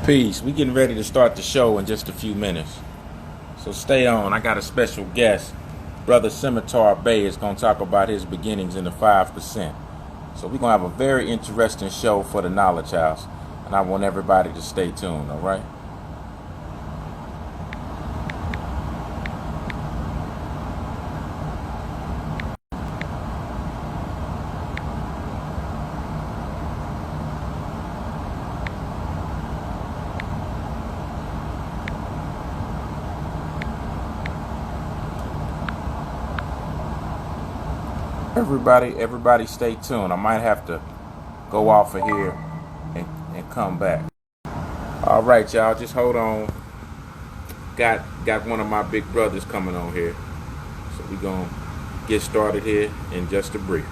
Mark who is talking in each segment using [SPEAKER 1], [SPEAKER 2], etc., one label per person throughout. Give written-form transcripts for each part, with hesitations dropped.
[SPEAKER 1] Peace. We getting ready to start the show in just a few minutes. So stay on. I got a special guest. Brother Scimitar Bey is going to talk about his beginnings in the 5%. So we're going to have a very interesting show for the Knowledge House. And I want everybody to stay tuned, all right? Everybody stay tuned. I might have to go off of here and come back. All right, y'all, just hold on. Got one of my big brothers coming on here. So we're going to get started here in just a brief.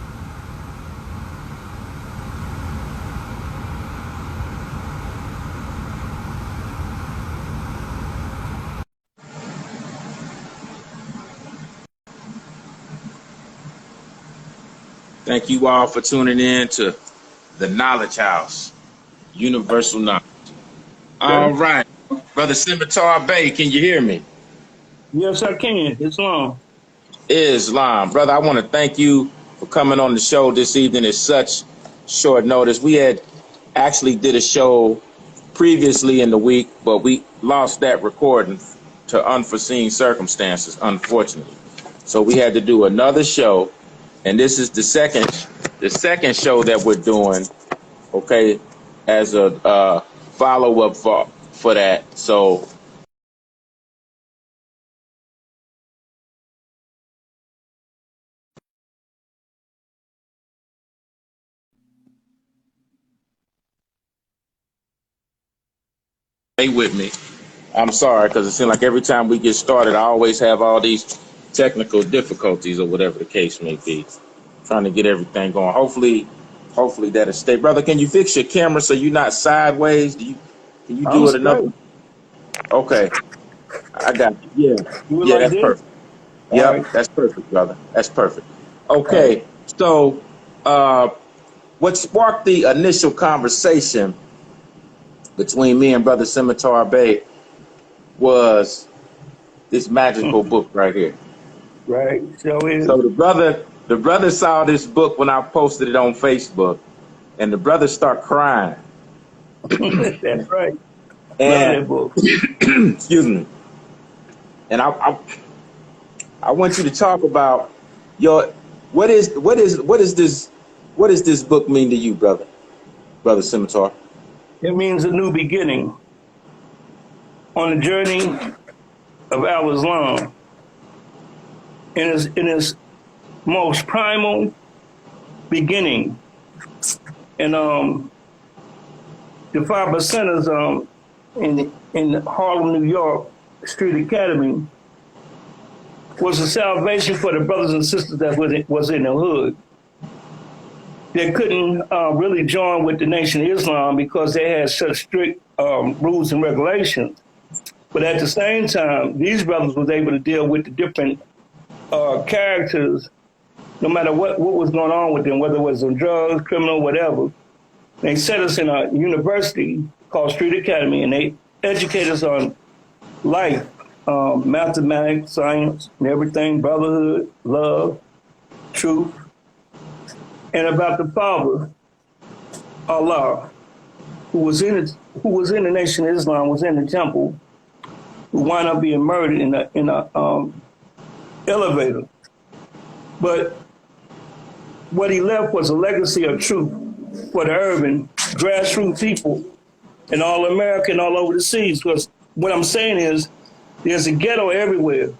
[SPEAKER 1] Thank you all for tuning in to the Knowledge House, Universal Knowledge. All right, Brother Scimitar Bey, can you hear me?
[SPEAKER 2] Yes, I can. Islam.
[SPEAKER 1] Islam. Brother, I want to thank you for coming on the show this evening at such short notice. We had actually did a show previously in the week, but we lost that recording to unforeseen circumstances, unfortunately. So we had to do another show. And this is the second show that we're doing, okay, as a follow-up for that. So stay with me. I'm sorry, because it seems like every time we get started, I always have all these technical difficulties or whatever the case may be. Trying to get everything going. Hopefully that'll stay. Brother, can you fix your camera so you're not sideways? Can you do it another? Okay. I got you. Yeah, that's perfect. Yep, that's perfect, brother. That's perfect. Okay. So what sparked the initial conversation between me and Brother Scimitar Bey was this magical book right here.
[SPEAKER 2] Right. So
[SPEAKER 1] the brother saw this book when I posted it on Facebook, and the brother started crying.
[SPEAKER 2] That's right.
[SPEAKER 1] And excuse me. And I want you to talk about what does this book mean to you, brother Scimitar?
[SPEAKER 2] It means a new beginning on the journey of our Islam. In its most primal beginning. And the 5%ers in Harlem, New York, Street Academy was a salvation for the brothers and sisters that was in the hood. They couldn't really join with the Nation of Islam because they had such strict rules and regulations. But at the same time, these brothers was able to deal with the different characters, no matter what was going on with them, whether it was on drugs, criminal, whatever. They set us in a university called Street Academy, and they educate us on life, mathematics, science, and everything, brotherhood, love, truth, and about the Father, Allah, who was in the Nation of Islam, was in the temple, who wound up being murdered in a elevator. But what he left was a legacy of truth for the urban, grassroots people in all America and all over the seas. Because what I'm saying is there's a ghetto everywhere.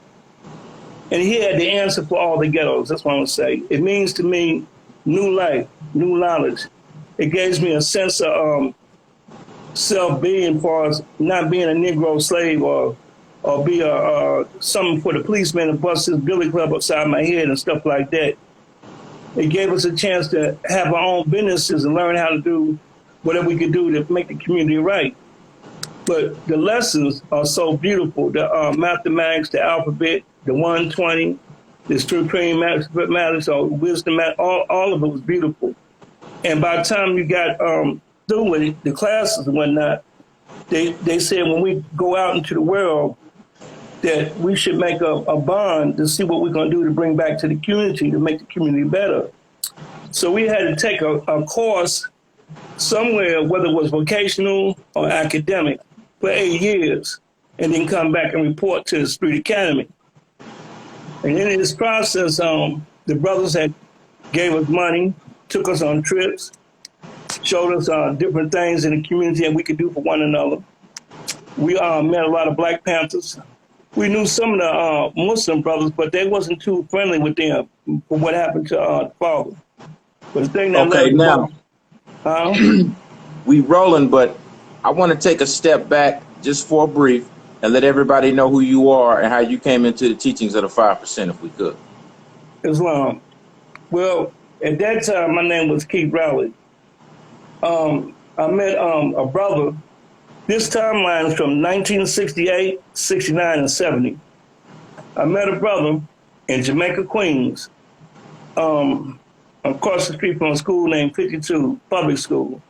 [SPEAKER 2] And he had the answer for all the ghettos. That's what I'm going to say. It means to me new life, new knowledge. It gives me a sense of self-being, as far as not being a Negro slave or be something for the policeman to bust his billy club upside my head and stuff like that. It gave us a chance to have our own businesses and learn how to do whatever we could do to make the community right. But the lessons are so beautiful. The mathematics, the alphabet, the 120, the supreme mathematics, or wisdom, all of it was beautiful. And by the time you got through with it, the classes and whatnot, they said when we go out into the world that we should make a bond to see what we're going to do to bring back to the community to make the community better. So we had to take a course somewhere, whether it was vocational or academic, for 8 years, and then come back and report to the Street Academy. And in this process, the brothers had gave us money, took us on trips, showed us different things in the community that we could do for one another. We met a lot of Black Panthers. We knew some of the Muslim brothers, but they wasn't too friendly with them for what happened to the father. But the thing that
[SPEAKER 1] Okay, now we rolling, but I want to take a step back just for a brief and let everybody know who you are and how you came into the teachings of the 5%, if we could.
[SPEAKER 2] Islam. Well, at that time, my name was Keith Rowley. I met a brother. This timeline is from 1968, 69, and 70. I met a brother in Jamaica, Queens, across the street from a school named 52 Public School.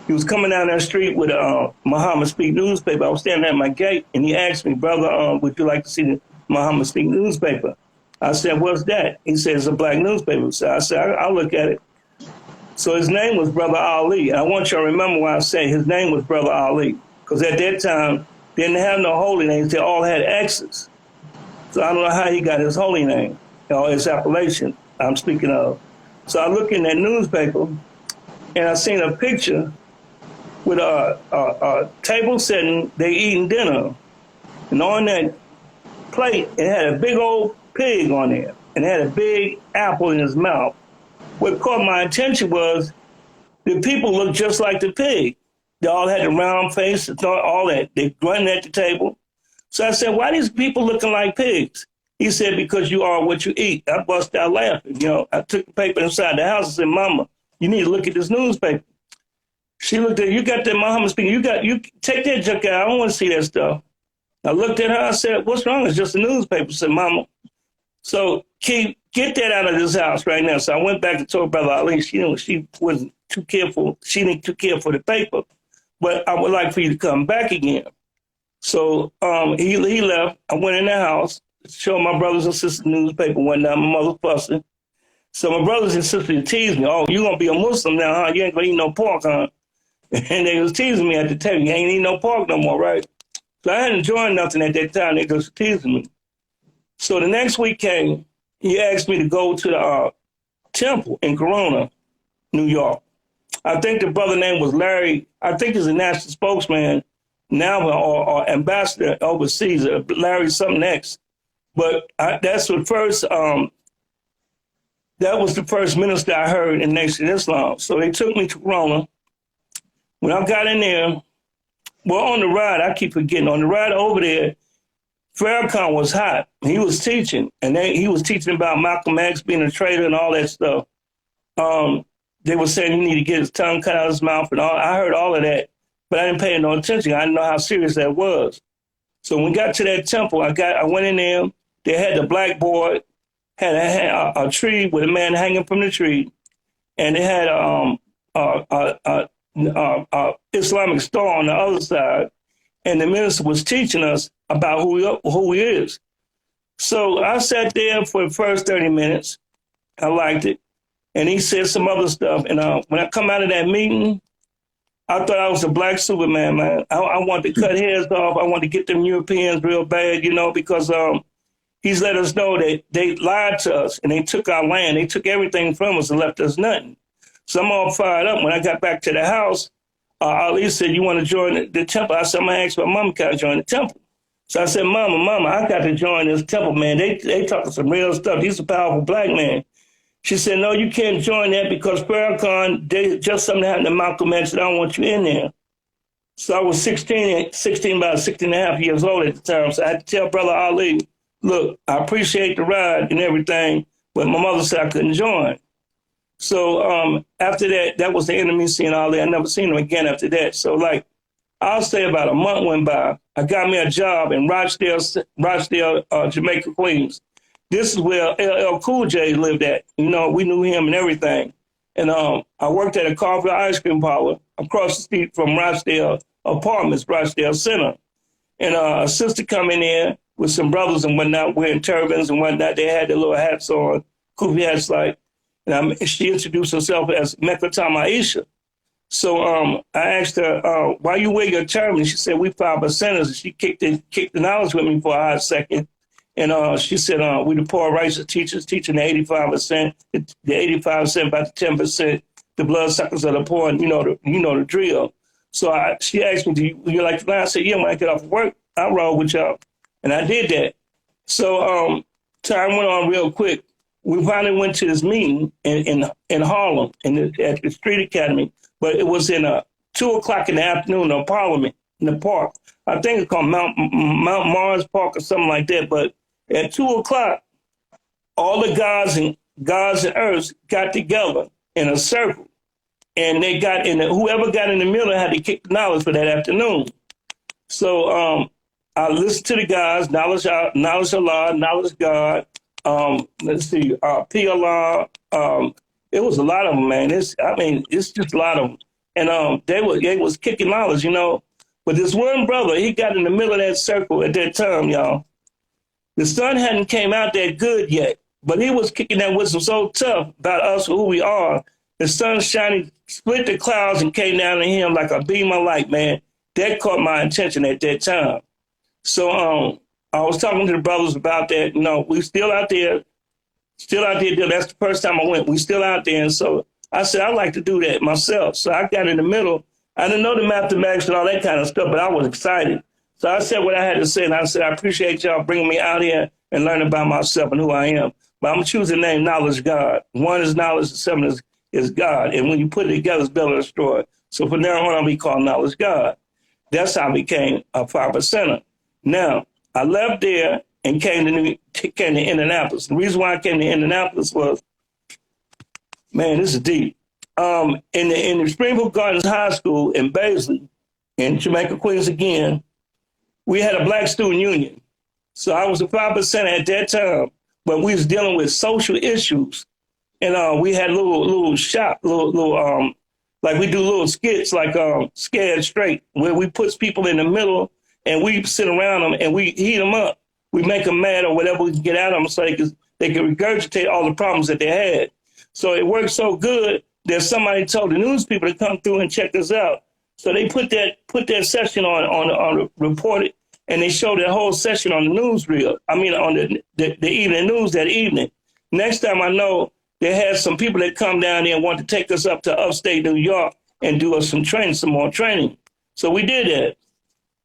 [SPEAKER 2] He was coming down that street with a Muhammad Speak newspaper. I was standing at my gate, and he asked me, brother, would you like to see the Muhammad Speak newspaper? I said, what's that? He said, it's a Black newspaper. So I said, I'll look at it. So his name was Brother Ali. I want you to remember why I say his name was Brother Ali, because at that time, they didn't have no holy names. They all had X's. So I don't know how he got his holy name, or his appellation I'm speaking of. So I look in that newspaper, and I seen a picture with a table setting, they eating dinner. And on that plate, it had a big old pig on there, and it had a big apple in his mouth. What caught my attention was the people looked just like the pig. They all had the round face, all that. They grunting at the table. So I said, why are these people looking like pigs? He said, because you are what you eat. I bust out laughing. I took the paper inside the house and said, Mama, you need to look at this newspaper. She looked at it. You got that Muhammad speaking. You take that junk out. I don't want to see that stuff. I looked at her. I said, what's wrong? It's just a newspaper. I said, Mama. So get that out of this house right now. So I went back and told Brother Ali. She wasn't too careful. She didn't too care for the paper. But I would like for you to come back again. So he left. I went in the house, showed my brothers and sisters the newspaper one night. My mother fussing. So my brothers and sisters teased me. Oh, you going to be a Muslim now, huh? You ain't going to eat no pork, huh? And they was teasing me at the table. You ain't eating no pork no more, right? So I hadn't joined nothing at that time. They just teasing me. So the next week came, he asked me to go to the temple in Corona, New York. I think the brother name was Larry. I think he's a national spokesman now or ambassador overseas, Larry something X. But that's the first, that was the first minister I heard in Nation Islam. So they took me to Corona. When I got in there, well, on the ride, I keep forgetting, on the ride over there, Farrakhan was hot. He was teaching, and he was teaching about Malcolm X being a traitor and all that stuff. They were saying he needed to get his tongue cut out of his mouth and all. I heard all of that, but I didn't pay no attention. I didn't know how serious that was. So when we got to that temple, I went in there. They had the blackboard, had a tree with a man hanging from the tree, and they had Islamic store on the other side, and the minister was teaching us about who he is. So I sat there for the first 30 minutes. I liked it. And he said some other stuff. And when I come out of that meeting, I thought I was a black Superman, man. I wanted to cut heads off. I wanted to get them Europeans real bad, because he's let us know that they lied to us and they took our land. They took everything from us and left us nothing. So I'm all fired up. When I got back to the house, Ali said, you want to join the temple? I said, I'm going to ask my mom, can I join the temple? So I said, Mama, I got to join this temple, man. They talking some real stuff. He's a powerful black man. She said, no, you can't join that because Farrakhan, just something happened to Malcolm X, and I don't want you in there. So I was 16, about 16 and a half years old at the time. So I had to tell Brother Ali, look, I appreciate the ride and everything, but my mother said I couldn't join. So after that, that was the end of me seeing Ali. I never seen him again after that. So I'll say about a month went by. I got me a job in Rochdale, Jamaica, Queens. This is where LL Cool J lived at. We knew him and everything. And I worked at a coffee ice cream parlor across the street from Rochdale Apartments, Rochdale Center. And a sister come in there with some brothers and whatnot, wearing turbans and whatnot. They had their little hats on, kufi hats like, and she introduced herself as Mekatama Aisha. So I asked her, why you wear your turban? She said, we 5%ers. She kicked the knowledge with me for a hot second. And she said, we the poor righteous teachers teaching the 85%, the 85% about the 10%, the bloodsuckers of the poor, and you know the drill. So she asked me, do you like to lie? I said, yeah, when I get off work, I'll roll with y'all. And I did that. So time went on real quick. We finally went to this meeting in Harlem at the Street Academy, but it was in 2:00 in the afternoon in Parliament, in the park. I think it's called Mount Mars Park or something like that. But at 2:00, all the gods and earths got together in a circle, and they got whoever got in the middle had to kick the knowledge for that afternoon. So I listened to the guys, knowledge Allah, knowledge God. Let's see, PLR. It was a lot of them, man. It's just a lot of them, and they was kicking knowledge, you know. But this one brother, he got in the middle of that circle at that time, y'all. The sun hadn't came out that good yet, but he was kicking that wisdom so tough about us, who we are. The sun shining, split the clouds and came down to him like a beam of light, man. That caught my attention at that time. So I was talking to the brothers about that. You know, we still out there. That's the first time I went. We still out there. And so I said, I'd like to do that myself. So I got in the middle. I didn't know the mathematics and all that kind of stuff, but I was excited. So I said what I had to say, and I said, I appreciate y'all bringing me out here and learning about myself and who I am. But I'm choosing the name Knowledge God. One is knowledge, the seven is God. And when you put it together, it's better destroy. So from now on, I'll be called Knowledge God. That's how I became a 5%er. Now, I left there and came to Indianapolis. The reason why I came to Indianapolis was, man, this is deep. In the Springfield Gardens High School in Baisley, in Jamaica, Queens again, we had a black student union. So I was a 5% at that time, but we was dealing with social issues. And we had little shop, like we do little skits like Scared Straight, where we put people in the middle and we sit around them and we heat them up. We make them mad or whatever we can get out of them so they can regurgitate all the problems that they had. So it worked so good that somebody told the news people to come through and check us out. So they put that session on reported, and they showed that whole session on the newsreel. I mean, on the evening news that evening. Next time I know they had some people that come down there and want to take us up to upstate New York and do us some more training. So we did that.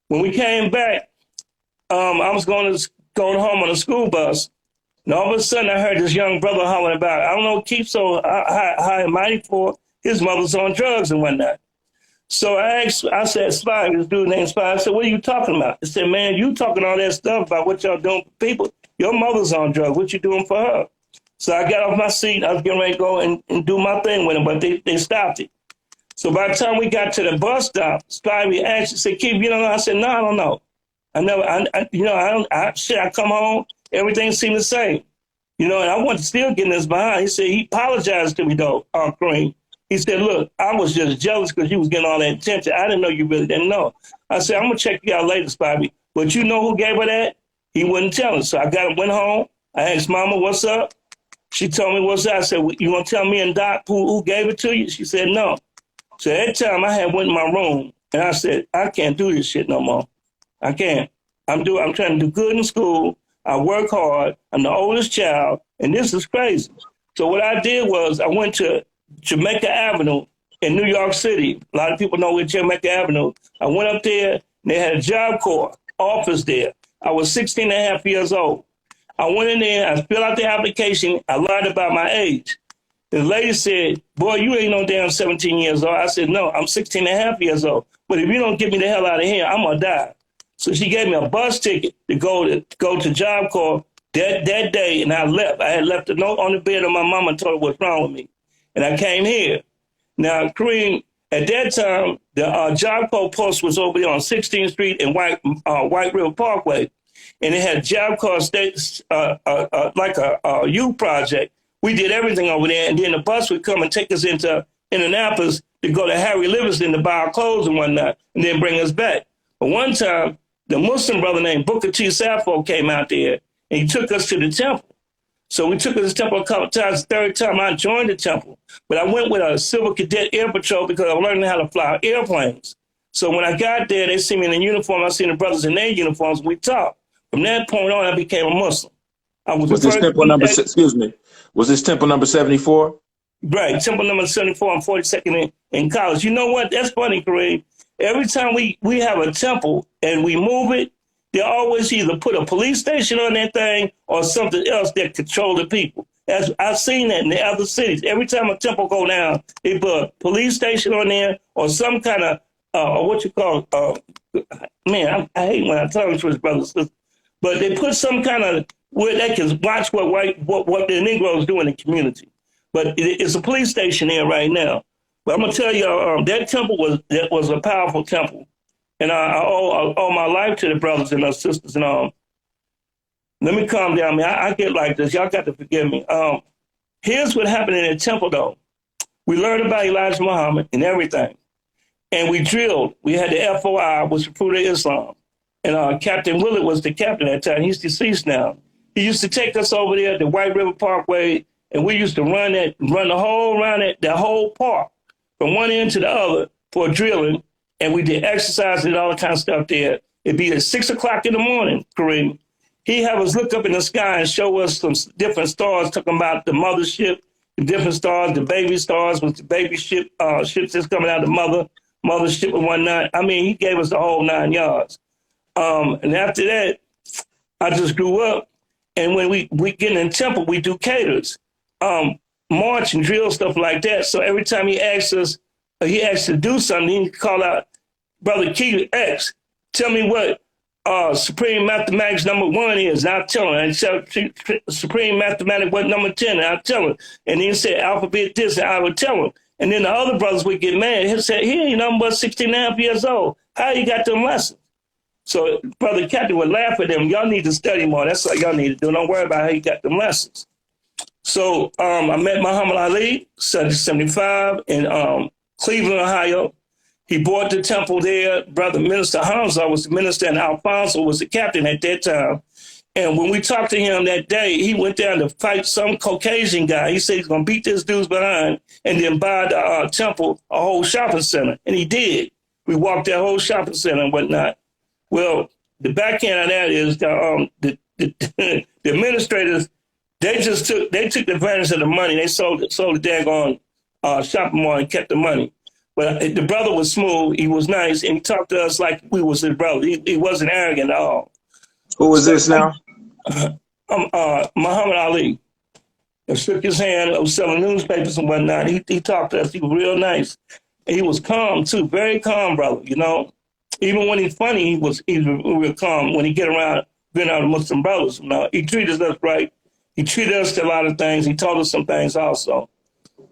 [SPEAKER 2] When we came back, I was going home on a school bus, and all of a sudden I heard this young brother hollering about, I don't know what keeps so high and mighty for. His mother's on drugs and whatnot. So I said, Spy, this dude named Spy, I said, what are you talking about? He said, man, you talking all that stuff about what y'all doing for people. Your mother's on drugs. What you doing for her? So I got off my seat. I was getting ready to go and do my thing with him, but they stopped it. So by the time we got to the bus stop, Spivey asked, said, Keith, you don't know? I said, no, I don't know. I come home, everything seemed the same. You know, and I wasn't still getting this behind. He said, he apologized to me, though, Kareem. He said, look, I was just jealous because you was getting all that attention. I didn't know you really didn't know. I said, I'm going to check you out later, Spivey. But you know who gave her that? He wouldn't tell us. So I went home. I asked Mama, what's up? She told me what's up. I said, you going to tell me and Doc who gave it to you? She said, no. So at that time, I had went in my room, and I said, I can't do this shit no more. I can't. I'm trying to do good in school. I work hard. I'm the oldest child, and this is crazy. So what I did was I went to Jamaica Avenue in New York City. A lot of people know where Jamaica Avenue. I went up there, and they had a Job Corps office there. I was 16 and a half years old. I went in there, I filled out the application. I lied about my age. The lady said, boy, you ain't no damn 17 years old. I said, no, I'm 16 and a half years old. But if you don't get me the hell out of here, I'm going to die. So she gave me a bus ticket to go to Job Corps that day, and I left. I had left a note on the bed of my mama and told her what's wrong with me. And I came here. Now, Kareem, at that time, the Job Corps post was over there on 16th Street and White River Parkway. And it had Job Corps states, like a youth project. We did everything over there. And then the bus would come and take us into Indianapolis to go to Harry Livingston to buy our clothes and whatnot, and then bring us back. But one time, the Muslim brother named Booker T. Sappho came out there, and he took us to the temple. So we took us to the temple a couple times. The third time I joined the temple. But I went with a Civil Cadet Air Patrol because I was learning how to fly airplanes. So when I got there, they see me in a uniform. I seen the brothers in their uniforms. And we talked. From that point on, I became a Muslim. I was
[SPEAKER 1] this temple number? Excuse me. Was this temple number 74?
[SPEAKER 2] Right, temple number 74 and 42nd in college. You know what? That's funny, Kareem. Every time we have a temple and we move it, they always either put a police station on that thing or something else that control the people. I've seen that in the other cities. Every time a temple go down, they put a police station on there or some kind of, what you call, man, I hate when I tell to his brothers, but they put some kind of, where they can watch what the Negroes do in the community. But it's a police station there right now. But I'm going to tell you, that temple was a powerful temple. And I owe my life to the brothers and the sisters and all. Let me calm down, man. I get like this. Y'all got to forgive me. Here's what happened in the temple, though. We learned about Elijah Muhammad and everything. And we drilled. We had the FOI, was the Fruit of Islam. And Captain Willard was the captain at that time. He's deceased now. He used to take us over there at the White River Parkway, and we used to run the whole around the whole park from one end to the other for drilling. And we did exercise and all the kind of stuff there. It'd be at 6 o'clock in the morning, Kareem. He'd have us look up in the sky and show us some different stars, talking about the mothership, the different stars, the baby stars with the baby ships that's coming out of the mothership and whatnot. I mean, he gave us the whole 9 yards. And after that, I just grew up. And when we get in the temple, we do caters, march and drill, stuff like that. So every time he asked to do something, he'd call out, Brother Key X, tell me what Supreme Mathematics number 1 is. And I'll tell him. And tell Supreme Mathematics what number 10, and I'll tell him. And then he said alphabet this, and I would tell him. And then the other brothers would get mad. He said, he ain't nothing but 69 years old. How you got them lessons? So Brother Captain would laugh at them. Y'all need to study more. That's what y'all need to do. Don't worry about how you got them lessons. So I met Muhammad Ali, 75, in Cleveland, Ohio. He bought the temple there. Brother Minister Hamza was the minister, and Alfonso was the captain at that time. And when we talked to him that day, he went down to fight some Caucasian guy. He said he's going to beat this dude's behind and then buy the temple, a whole shopping center. And he did. We walked that whole shopping center and whatnot. Well, the back end of that is the administrators, they took advantage of the money. They sold the daggone shopping mall and kept the money. But the brother was smooth. He was nice, and he talked to us like we was his brother. He wasn't arrogant at all.
[SPEAKER 1] Who was this now?
[SPEAKER 2] Muhammad Ali. I shook his hand. I was selling newspapers and whatnot. He talked to us. He was real nice. And he was calm, too. Very calm, brother, you know. Even when he's funny, he was real calm when he get around being out of Muslim brothers. You know, he treated us right. He treated us to a lot of things. He taught us some things also.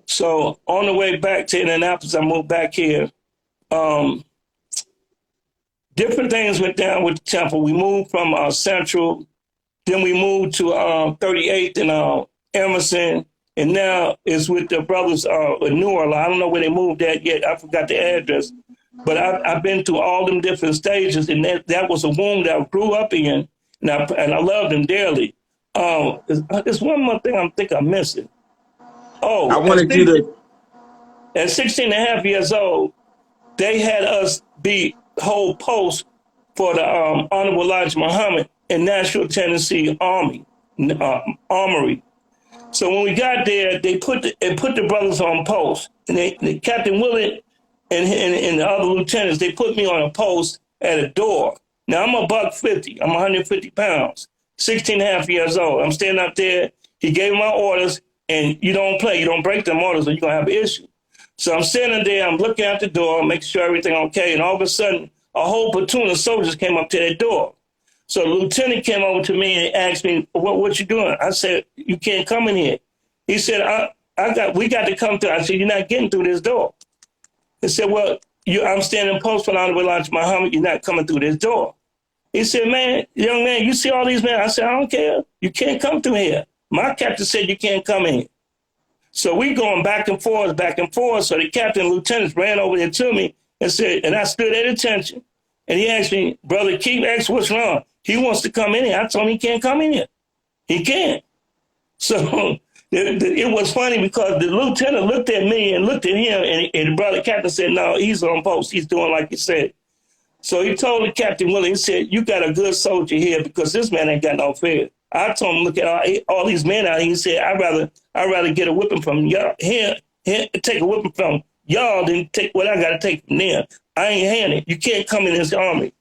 [SPEAKER 2] So on the way back to Indianapolis, I moved back here. Different things went down with the temple. We moved from Central, then we moved to 38th and Emerson, and now it's with the brothers in New Orleans. I don't know where they moved at yet. I forgot the address. But I've been through all them different stages, and that was a womb that I grew up in, and I loved them dearly. There's one more thing I think I'm missing. Oh,
[SPEAKER 1] I wanted you to.
[SPEAKER 2] At 16 and a half years old, they had us hold post for the Honorable Elijah Muhammad in Nashville, Tennessee Armory. So when we got there, they put the brothers on post, and Captain Willard and the other lieutenants, they put me on a post at a door. Now, I'm $150. I'm 150 pounds, 16 and a half years old. I'm standing up there. He gave my orders, and you don't play. You don't break them orders or you're going to have an issue. So I'm standing there. I'm looking at the door, making sure everything okay. And all of a sudden, a whole platoon of soldiers came up to that door. So the lieutenant came over to me and asked me, what you doing? I said, you can't come in here. He said, we got to come through. I said, you're not getting through this door. He said, well, I'm standing post for Honorable Elijah Muhammad. You're not coming through this door. He said, man, young man, you see all these men? I said, I don't care. You can't come through here. My captain said you can't come in. So we going back and forth, back and forth. So the captain and lieutenants ran over there to me and said, and I stood at attention. And he asked me, Brother Keith asked, what's wrong? He wants to come in here. I told him he can't come in here. He can't. So it was funny because the lieutenant looked at me and looked at him, and the brother captain said, no, he's on post. He's doing like he said. So he told the Captain Willie, he said, you got a good soldier here because this man ain't got no fear. I told him, look at all these men out here. He said, I'd rather get a whipping from y'all here, take a whipping from y'all than take what I got to take from them. I ain't handing. You can't come in this army.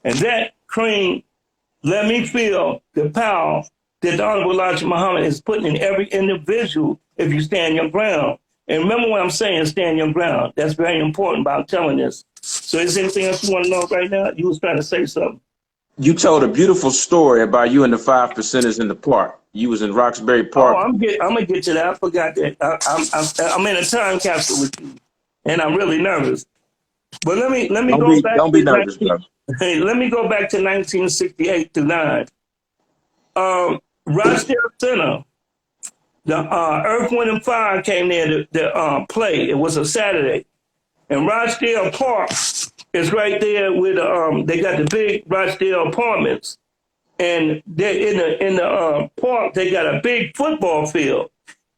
[SPEAKER 2] And that cream let me feel the power that the Honorable Elijah Muhammad is putting in every individual if you stand your ground. And remember what I'm saying, stand your ground. That's very important about telling this. So is there anything else you want to know right now? You was trying to say something.
[SPEAKER 1] You told a beautiful story about you and the 5%ers in the park. You was in Roxbury Park.
[SPEAKER 2] Oh, I'm gonna get to that. I forgot that. I'm in a time capsule with you, and I'm really nervous. But let me go back.
[SPEAKER 1] Don't be nervous, brother.
[SPEAKER 2] Hey, let me go back to 1968 to 9. Rochdale Center, the Earth, Wind, and Fire came there to play. It was a Saturday. And Rochdale Park is right there with they got the big Rochdale apartments, and they're in the park. They got a big football field.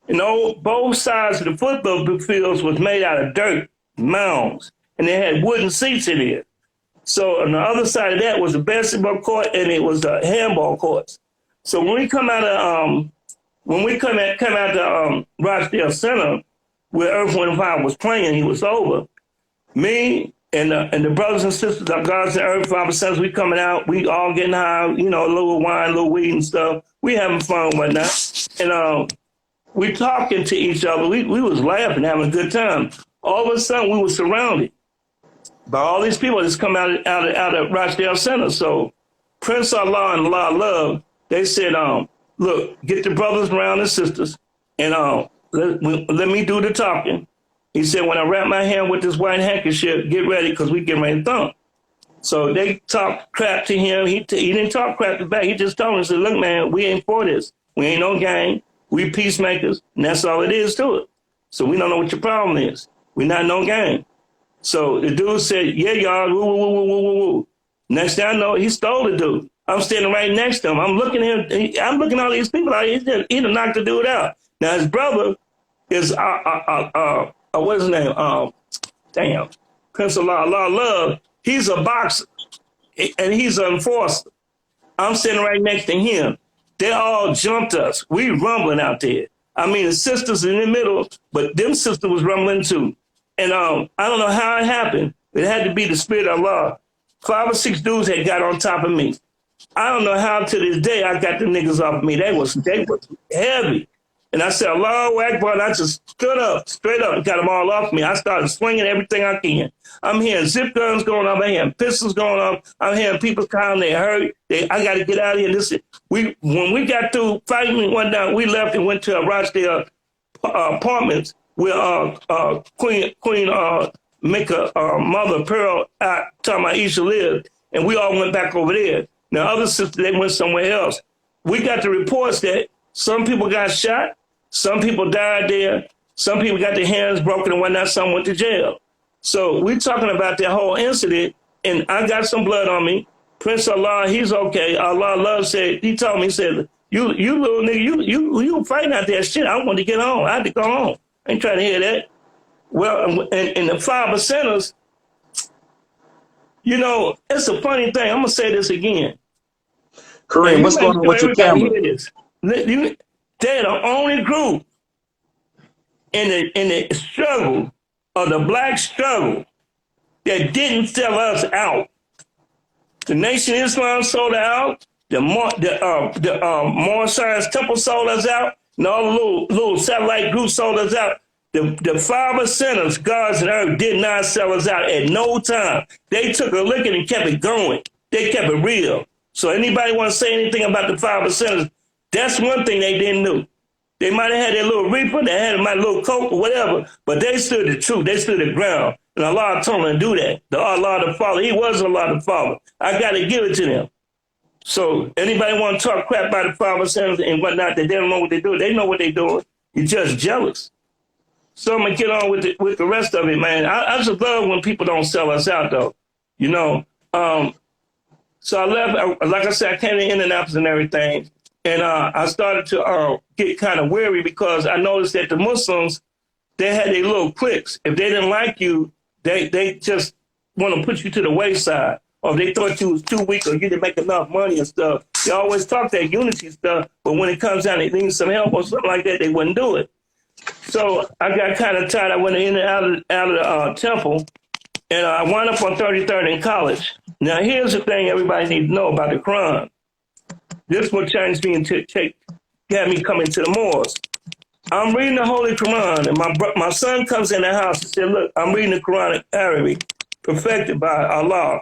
[SPEAKER 2] Both sides of the football fields was made out of dirt mounds, and they had wooden seats in it. So on the other side of that was a basketball court, and it was a handball courts. So when we come out of Rochdale Center, where Earth, Wind, and Fire was playing, he was over. Me and the brothers and sisters, our gods and Earth, 5%, we coming out, we all getting high, a little wine, a little weed and stuff. We having fun and whatnot. And we talking to each other. We was laughing, having a good time. All of a sudden, we were surrounded by all these people that's come out of Rochdale Center. So Prince Allah and Allah Love, they said, look, get the brothers around and sisters, and let me do the talking. He said, when I wrap my hand with this white handkerchief, get ready because we getting ready to thump. So they talked crap to him. He didn't talk crap back. He just told him, he said, look, man, we ain't for this. We ain't no gang. We peacemakers, and that's all it is to it. So we don't know what your problem is. We not no gang. So the dude said, yeah, y'all, woo, woo, woo, woo, woo, woo. Next thing I know, he stole the dude. I'm standing right next to him. I'm looking at him. I'm looking at all these people out here. He done knocked the dude out. Now his brother is what's his name? Prince Allah Love. He's a boxer, and he's an enforcer. I'm sitting right next to him. They all jumped us. We rumbling out there. I mean, the sisters in the middle, but them sisters was rumbling too. And I don't know how it happened, but it had to be the spirit of Allah. 5 or 6 dudes had got on top of me. I don't know how to this day I got the niggas off of me. They was heavy. And I said, Allahu Akbar, and I just stood up, straight up, and got them all off me. I started swinging everything I can. I'm hearing zip guns going off. I'm hearing pistols going off. I'm hearing people calling, they hurt. I got to get out of here. When we got through fighting one down, we left and went to a Rochdale apartments where Queen Mecca, Mother Pearl, Aisha lived, and we all went back over there. Now, other sisters, they went somewhere else. We got the reports that some people got shot, some people died there, some people got their hands broken and whatnot, some went to jail. So we're talking about that whole incident, and I got some blood on me. Prince Allah, he's okay. Allah Love said, he told me, he said, you little nigga, you fighting out there, shit, I want to get home. I had to go home. I ain't trying to hear that. Well, and the 5%ers, it's a funny thing. I'm going to say this again.
[SPEAKER 1] Kareem, what's going on with your camera?
[SPEAKER 2] They're the only group in the struggle of the black struggle that didn't sell us out. The Nation of Islam sold out. The More Science Temple sold us out. And all the little satellite groups sold us out. The 5%ers, Gods and Earth, did not sell us out at no time. They took a licking and kept it going. They kept it real. So anybody want to say anything about the 5%ers, that's one thing they didn't do. They might have had their little reaper, they had my little coat or whatever, but they stood the truth. They stood the ground. And Allah told them to do that. The Allah the Father, he was Allah the Father. I got to give it to them. So anybody want to talk crap about the 5%ers and whatnot, that they don't know what they're doing. They know what they're doing. You're just jealous. So I'm gonna get on with the rest of it, man. I just love when people don't sell us out, though. You know. So I left. Like I said, I came to Indianapolis and everything, and I started to get kind of weary because I noticed that the Muslims, they had their little cliques. If they didn't like you, they just want to put you to the wayside, or if they thought you was too weak or you didn't make enough money and stuff. They always talk that unity stuff, but when it comes down to needing some help or something like that, they wouldn't do it. So I got kind of tired. I went in and out of the temple, and I wound up on 33rd in college. Now, here's the thing everybody needs to know about the Quran. This is what changed me and got me coming to the mosque. I'm reading the Holy Quran, and my son comes in the house and said, look, I'm reading the Quran in Arabic, perfected by Allah.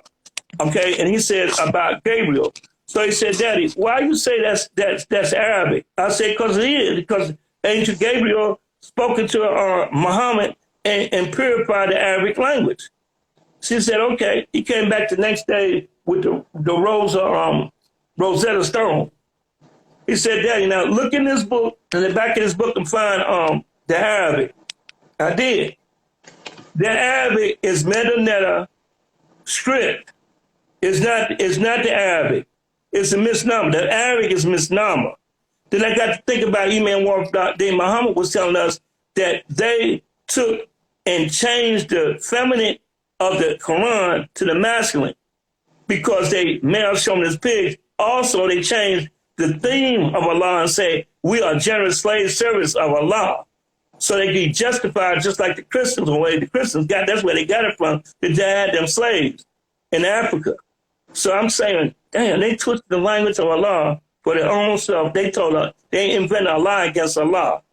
[SPEAKER 2] Okay, and he said about Gabriel. So he said, Daddy, why you say that's Arabic? I said, because it is, because Angel Gabriel spoken to Muhammad and purified the Arabic language. She said, okay. He came back the next day with the Rosetta Stone. He said, Daddy, now look in this book, in the back of this book, and find the Arabic. I did. The Arabic is meta script. It's not the Arabic. It's a misnomer. The Arabic is misnomer. Then I got to think about Imam Warfdin Muhammad was telling us that they took and changed the feminine of the Quran to the masculine because they male chauvinist pigs. Also, they changed the theme of Allah and say, we are generous slave service of Allah. So they get justified just like the Christians, that's where they got it from. They had them slaves in Africa. So I'm saying, damn, they twisted the language of Allah for their own self. They told us they invented a lie against Allah.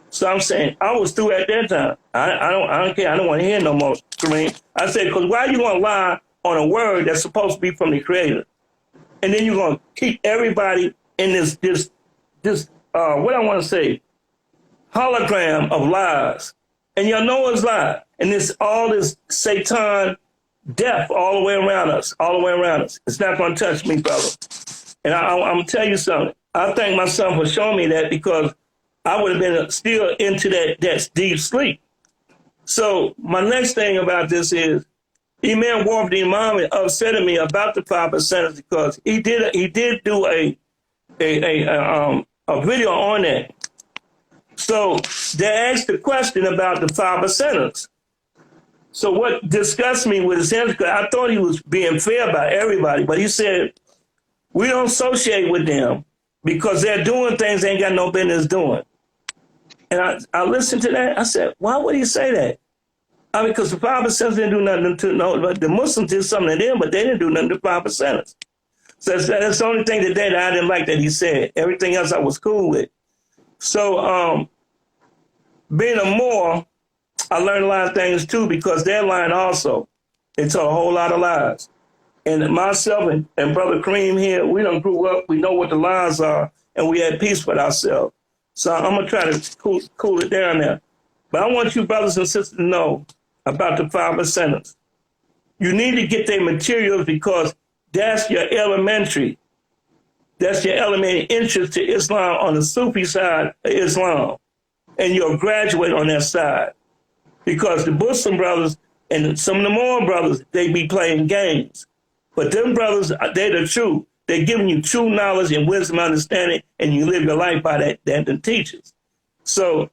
[SPEAKER 2] So I'm saying I was through at that time. I don't care. I don't want to hear no more. Kareem. I said, because why are you going to lie on a word that's supposed to be from the Creator, and then you're going to keep everybody in this what I want to say, hologram of lies, and y'all know it's lies, and this all this Satan death all the way around us, It's not going to touch me, brother. And I'm going to tell you something. I thank my son for showing me that because I would have been still into that deep sleep. So my next thing about this is Imam Warfdin Muhammad upset me about the 5%ers because he did do a video on that. So they asked the question about the 5%ers. So what disgusted me with his answer, I thought he was being fair about everybody, but he said, we don't associate with them because they're doing things they ain't got no business doing. And I listened to that. I said, why would he say that? I mean, because the 5%ers didn't do nothing to no, but the Muslims did something to them, but they didn't do nothing to 5%ers. So that's the only thing that I didn't like that he said. Everything else I was cool with. So being a Moor, I learned a lot of things too because they're lying also. They told a whole lot of lies. And myself and Brother Kareem here, we done grew up, we know what the lies are, and we had peace with ourselves. So I'm going to try to cool it down there. But I want you brothers and sisters to know about the 5%ers. You need to get their materials because that's your elementary interest to Islam on the Sufi side of Islam. And you'll graduate on that side. Because the Muslim brothers and some of the Moor brothers, they be playing games. But them brothers, they're the truth. They're giving you true knowledge and wisdom and understanding, and you live your life by that the teachers. So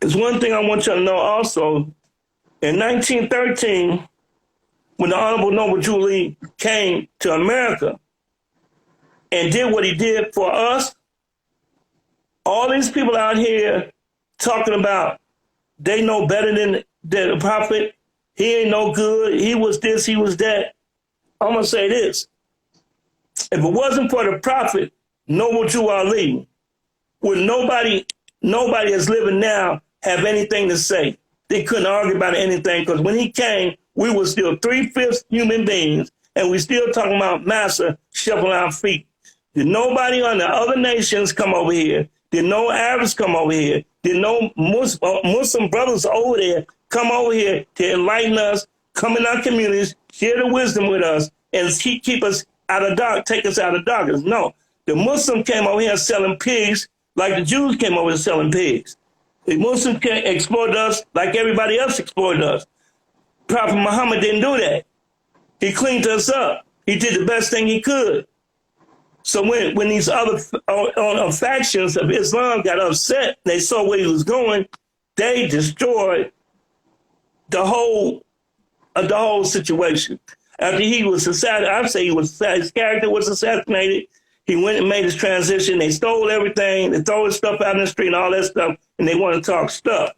[SPEAKER 2] it's one thing I want you to know also. In 1913, when the Honorable Noble Jubilee came to America and did what he did for us, all these people out here talking about they know better than the prophet, he ain't no good, he was this, he was that. I'm going to say this. If it wasn't for the prophet, Noble Jew Ali, would nobody that's living now have anything to say. They couldn't argue about anything because when he came, we were still 3/5 human beings, and we still talking about massa shuffling our feet. Did nobody on the other nations come over here? Did no Arabs come over here? Did no Muslim brothers over there come over here to enlighten us, come in our communities, share the wisdom with us, and keep us out of dark, take us out of darkness? No. The Muslim came over here selling pigs, like the Jews came over selling pigs. The Muslims exploited us like everybody else exploited us. Prophet Muhammad didn't do that. He cleaned us up. He did the best thing he could. So when these other factions of Islam got upset, they saw where he was going, they destroyed the whole situation. After he was assassinated, I say his character was assassinated. He went and made his transition. They stole everything. They throw his stuff out in the street and all that stuff, and they want to talk stuff.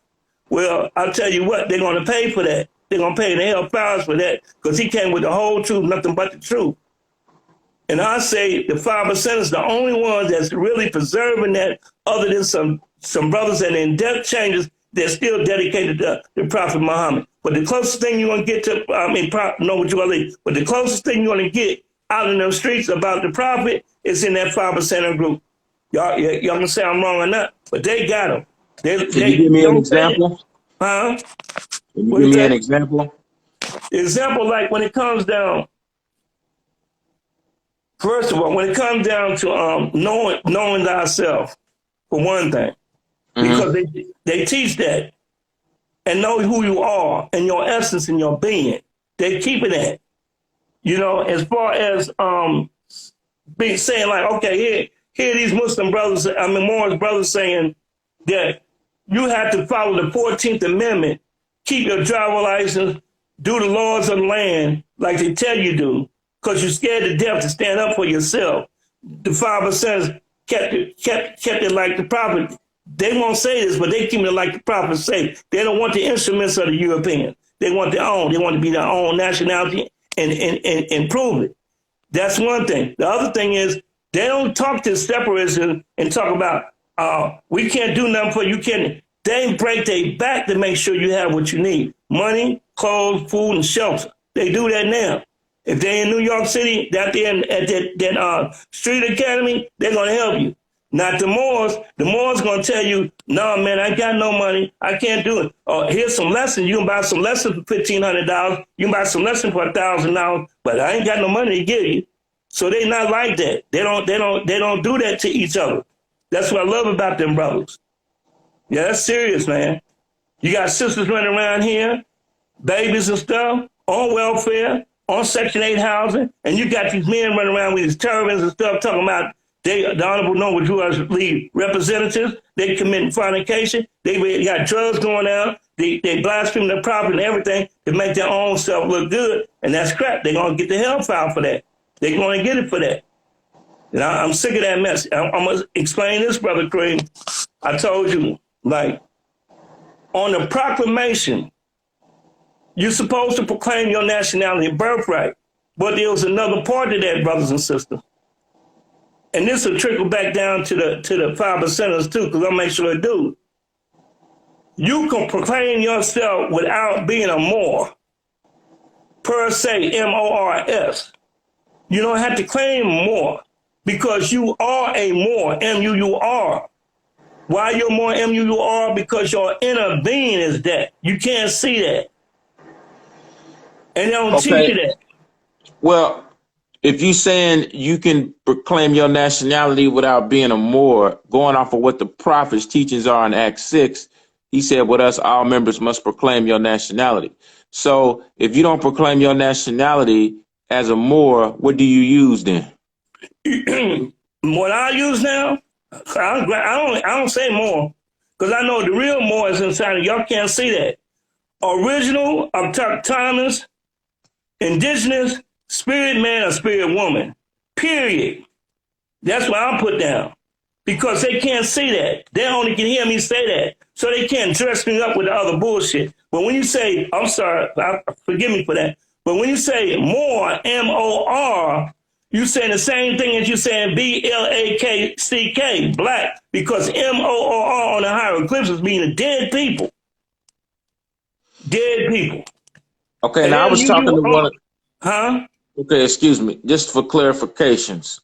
[SPEAKER 2] Well, I'll tell you what, they're going to pay for that. They're going to pay the hellfires for that because he came with the whole truth, nothing but the truth. And I say the 5% is the only ones that's really preserving that, other than some brothers and in depth changes, they're still dedicated to the Prophet Muhammad. But the closest thing you're going to get to, but the closest thing you're going to get out in those streets about the Prophet is in that 5% group. Y'all can say I'm wrong or not, but they got them.
[SPEAKER 1] Can you give me an example?
[SPEAKER 2] Huh?
[SPEAKER 1] Can you give me an example?
[SPEAKER 2] Example, like when it comes down, first of all, when it comes down to knowing thyself, for one thing, because they teach that, and know who you are and your essence and your being. They keep it at. You know, as far as being saying like, okay, here these Muslim brothers, Morris brothers saying that you have to follow the 14th Amendment, keep your driver license, do the laws of the land like they tell you to, because you're scared to death to stand up for yourself. The 5% kept it like the Prophet. They won't say this, but they keep it like the Prophet say. They don't want the instruments of the Europeans. They want their own. They want to be their own nationality and prove it. That's one thing. The other thing is they don't talk to separatism and talk about we can't do nothing for you. They break their back to make sure you have what you need: money, clothes, food, and shelter. They do that now. If they're in New York City, at that street academy, they're going to help you. Not the Moors. The Moors going to tell you, no, man, I got no money. I can't do it. Or here's some lessons. You can buy some lessons for $1,500. You can buy some lessons for $1,000, but I ain't got no money to give you. So they not like that. They don't do that to each other. That's what I love about them brothers. Yeah, that's serious, man. You got sisters running around here, babies and stuff, on welfare, on Section 8 housing, and you got these men running around with these turbans and stuff talking about the Honorable Noble Jewish League representatives. They committing fornication. They got drugs going out. They blaspheme the Prophet and everything to make their own self look good, and that's crap. They're going to get the hellfire for that. They're going to get it for that. And I'm sick of that mess. I'm going to explain this, Brother Kareem. I told you, like, on the proclamation, you're supposed to proclaim your nationality and birthright. But there was another part of that, brothers and sisters. And this will trickle back down to the 5%ers too, because I'll make sure they do. You can proclaim yourself without being a Moor, per se, M-O-R-S. You don't have to claim Moor because you are a Moor, M-U-U-R. Why you're more M-U-U-R? Because your inner being is that. You can't see that. And they don't teach you that.
[SPEAKER 1] Well, if you're saying you can proclaim your nationality without being a Moor, going off of what the Prophet's teachings are in Acts 6, he said, with us, all members must proclaim your nationality. So if you don't proclaim your nationality as a Moor, what do you use then?
[SPEAKER 2] What I use now, I don't say Moor, because I know the real Moor is inside of y'all. Can't see that. Original, autochthonous, indigenous, spirit man or spirit woman, period. That's what I put down, because they can't see that. They only can hear me say that, so they can't dress me up with the other bullshit. But when you say, I'm sorry, forgive me for that, but when you say Moor, M-O-R, you saying the same thing as you saying B-L-A-K-C-K, black, because M-O-R on the hieroglyphics mean dead people. Dead people.
[SPEAKER 1] Okay, now I was talking to one of...
[SPEAKER 2] Huh?
[SPEAKER 1] Okay, excuse me. Just for clarifications,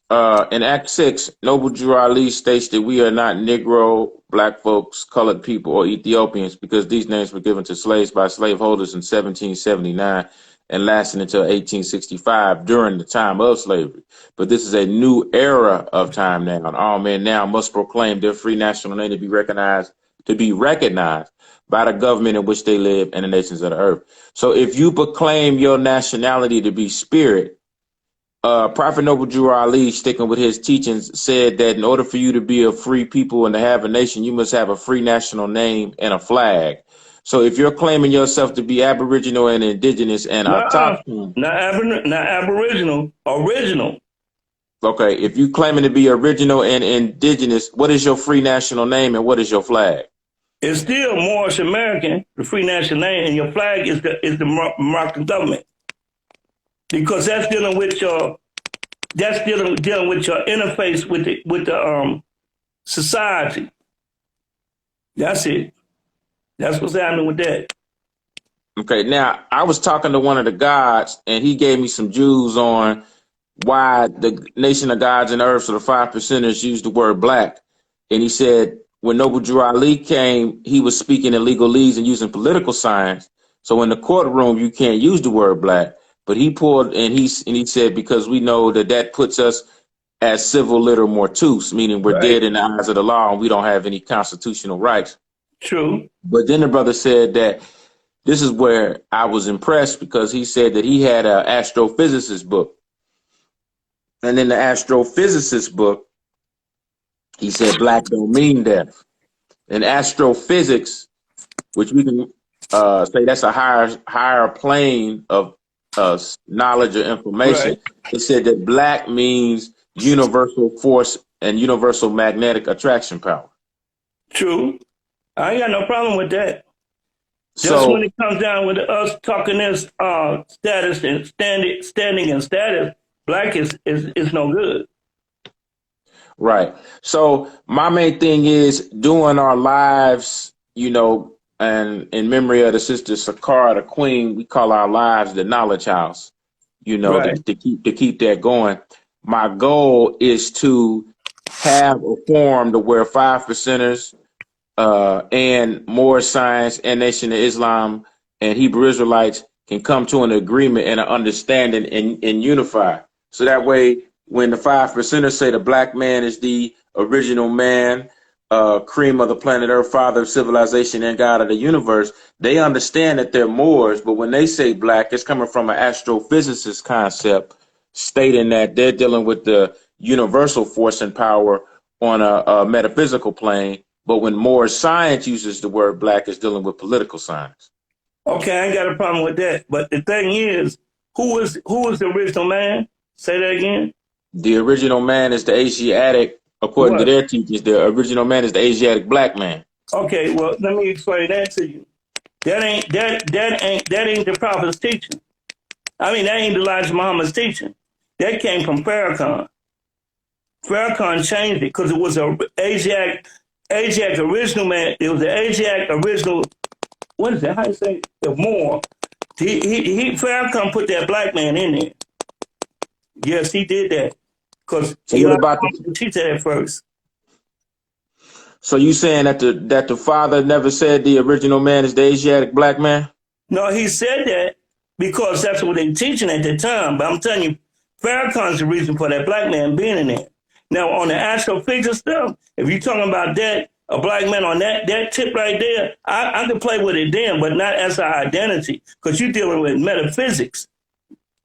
[SPEAKER 1] in Act 6, Noble Drew Ali states that we are not Negro, black folks, colored people, or Ethiopians because these names were given to slaves by slaveholders in 1779 and lasting until 1865 during the time of slavery. But this is a new era of time now, and all men now must proclaim their free national name to be recognized by the government in which they live and the nations of the earth. So if you proclaim your nationality to be spirit, Prophet Noble Drew Ali, sticking with his teachings, said that in order for you to be a free people and to have a nation, you must have a free national name and a flag. So if you're claiming yourself to be Aboriginal and Indigenous and autochthon,
[SPEAKER 2] Not Aboriginal, original.
[SPEAKER 1] okay, if you claiming to be original and Indigenous, what is your free national name and what is your flag?
[SPEAKER 2] It's still Moorish American, the free national name, and your flag is the Moroccan government, because that's dealing with your interface with the society. That's it. That's what's happening with that.
[SPEAKER 1] Okay, now I was talking to one of the gods, and he gave me some Jews on why the nation of gods and earth, so the 5%ers, use the word black. And he said when Noble Drew Ali came, he was speaking in legalese and using political science. So in the courtroom, you can't use the word black. But he pulled and he said, because we know that puts us as civil liter mortuus, meaning we're dead in the eyes of the law and we don't have any constitutional rights.
[SPEAKER 2] True.
[SPEAKER 1] But then the brother said that this is where I was impressed, because he said that he had an astrophysicist book. And in the astrophysicist book, he said black don't mean death. In astrophysics, which we can say that's a higher plane of knowledge or information, it said that black means universal force and universal magnetic attraction power.
[SPEAKER 2] True. I ain't got no problem with that. Just when it comes down with us talking this status and standing and status, black is no good.
[SPEAKER 1] Right. So my main thing is doing our lives, and in memory of the sister Sakara, the queen, we call our lives the knowledge house, to keep that going. My goal is to have a forum to where 5%ers and more science and Nation of Islam and Hebrew Israelites can come to an agreement and an understanding and unify. So that way, when the 5%ers say the black man is the original man, cream of the planet Earth, father of civilization and God of the universe, they understand that they're Moors. But when they say black, it's coming from an astrophysicist concept, stating that they're dealing with the universal force and power on a metaphysical plane. But when more science uses the word black, it's dealing with political science.
[SPEAKER 2] Okay, I ain't got a problem with that. But the thing is, who is the original man? Say that again.
[SPEAKER 1] The original man is the Asiatic, according to their teachings. The original man is the Asiatic black man.
[SPEAKER 2] Okay, well, let me explain that to you. That ain't the prophet's teaching. I mean, that ain't Elijah Muhammad's teaching. That came from Farrakhan. Farrakhan changed it because it was an Asiatic original man. It was an Asiatic original. What is that? How you say it? The Moor. Farrakhan put that black man in there. Yes, he did that. Because he teach that at first.
[SPEAKER 1] So you saying that the father never said the original man is the Asiatic black man?
[SPEAKER 2] No, he said that because that's what they were teaching at the time. But I'm telling you, Farrakhan's the reason for that black man being in there. Now, on the astrophysics stuff, if you're talking about that, a black man on that tip right there, I can play with it then, but not as our identity, because you're dealing with metaphysics.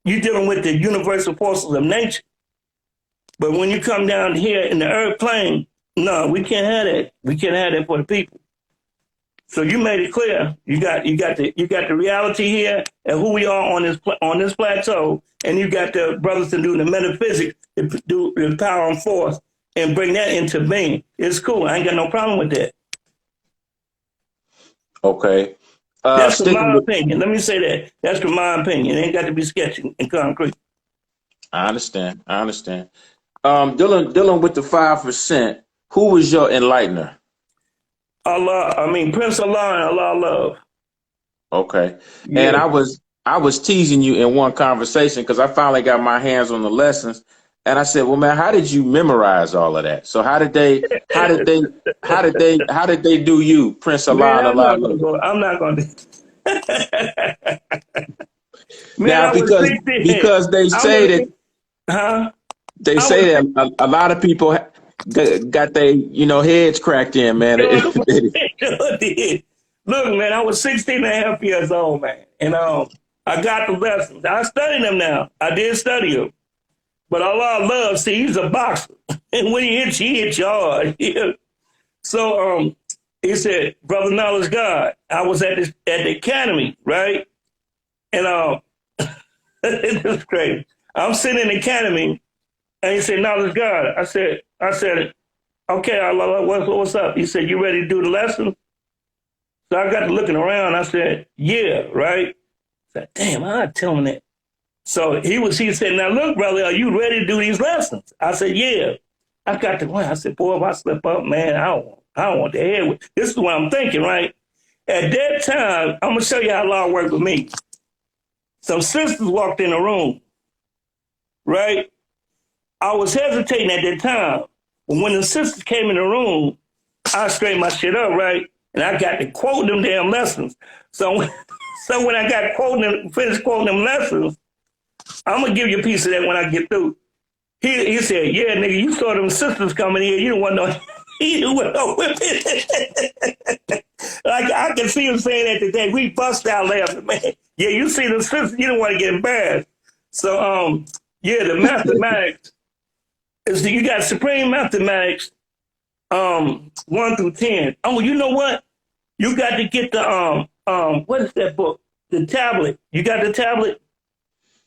[SPEAKER 2] You're dealing with the universal forces of nature. But when you come down here in the earth plane, no, we can't have that. We can't have that for the people. So you made it clear. You got the reality here and who we are on this plateau, and you got the brothers to do the metaphysics, to do the power and force, and bring that into being. It's cool. I ain't got no problem with that.
[SPEAKER 1] Okay.
[SPEAKER 2] That's from my opinion. Let me say that. That's from my opinion. It ain't got to be sketchy and concrete.
[SPEAKER 1] I understand. Dealing with the 5%, who was your enlightener?
[SPEAKER 2] Prince Allah and Allah love.
[SPEAKER 1] Okay. Yeah. And I was teasing you in one conversation because I finally got my hands on the lessons, and I said, "Well, man, how did you memorize all of that? So how did they do you, Prince Allah and Allah love?"
[SPEAKER 2] I'm not going to. Man,
[SPEAKER 1] Now,
[SPEAKER 2] I was
[SPEAKER 1] because
[SPEAKER 2] 16. I was, huh?
[SPEAKER 1] they
[SPEAKER 2] I was
[SPEAKER 1] say that a lot of people got their heads cracked in, man.
[SPEAKER 2] sure, sure did. Look, man, I was 16 and a half years old, man. And I got the lessons. I studied them now. I did study them. But Allah loves, see, he's a boxer. And when he hits you hard. So he said, Brother Knowledge God, I was at the academy, right? And it was crazy. I'm sitting in the academy, and he said, Knowledge God. I said, okay, Allah, what's up? He said, you ready to do the lesson? So I got to looking around. I said, yeah, right? I said, damn, I tell him that. So he said, now look, brother, are you ready to do these lessons? I said, yeah. I got to one. I said, boy, if I slip up, man, I don't want to head with. This is what I'm thinking, right? At that time, I'm gonna show you how law worked with me. Some sisters walked in the room, right? I was hesitating at that time. But when the sisters came in the room, I straightened my shit up, right? And I got to quote them damn lessons. So when I got finished quoting them lessons, I'm gonna give you a piece of that when I get through. He said, yeah, nigga, you saw them sisters coming here. You don't want no, you don't want no women. Like, I can see him saying that today. We bust out laughing, man. Yeah, you see the sisters, you don't want to get embarrassed. So, yeah, the mathematics is you got supreme mathematics, 1 through 10. Oh, you know what? You got to get the what is that book? The tablet. You got the tablet,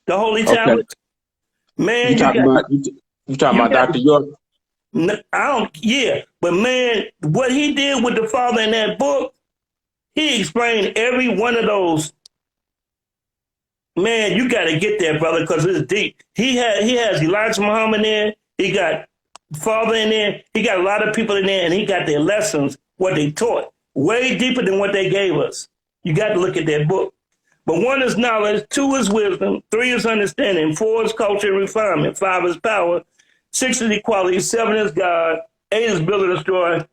[SPEAKER 2] the holy
[SPEAKER 1] Okay.
[SPEAKER 2] tablet. Man,
[SPEAKER 1] You talking about
[SPEAKER 2] got
[SPEAKER 1] Dr. York?
[SPEAKER 2] I don't, yeah, but man, what he did with the father in that book, he explained every one of those. Man, you got to get there, brother, because it's deep. He has Elijah Muhammad there. He got father in there. He got a lot of people in there, and he got their lessons, what they taught, way deeper than what they gave us. You got to look at that book. But 1 is knowledge, 2 is wisdom, 3 is understanding, 4 is culture and refinement, 5 is power, 6 is equality, 7 is God, 8 is build and destroy,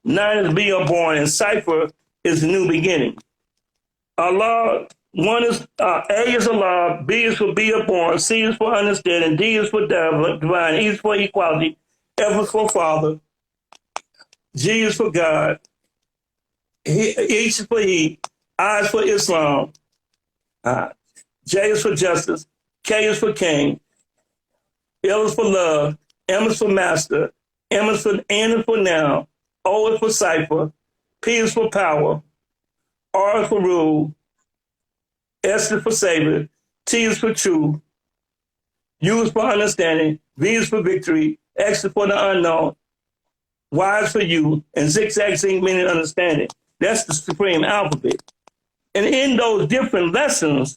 [SPEAKER 2] 9 is be unborn, and cipher is the new beginning. Allah, 1 is A is Allah, B is for be born, C is for understanding, D is for divine, E is for equality, F is for Father, G is for God, H is for He, I is for Islam, J is for justice, K is for king, L is for love, M is for master, N is for now, O is for cipher, P is for power, R is for rule, S is for savior, T is for true, U is for understanding, V is for victory, X is for the unknown, Y is for you, and zigzag zinc meaning understanding. That's the supreme alphabet. And in those different lessons,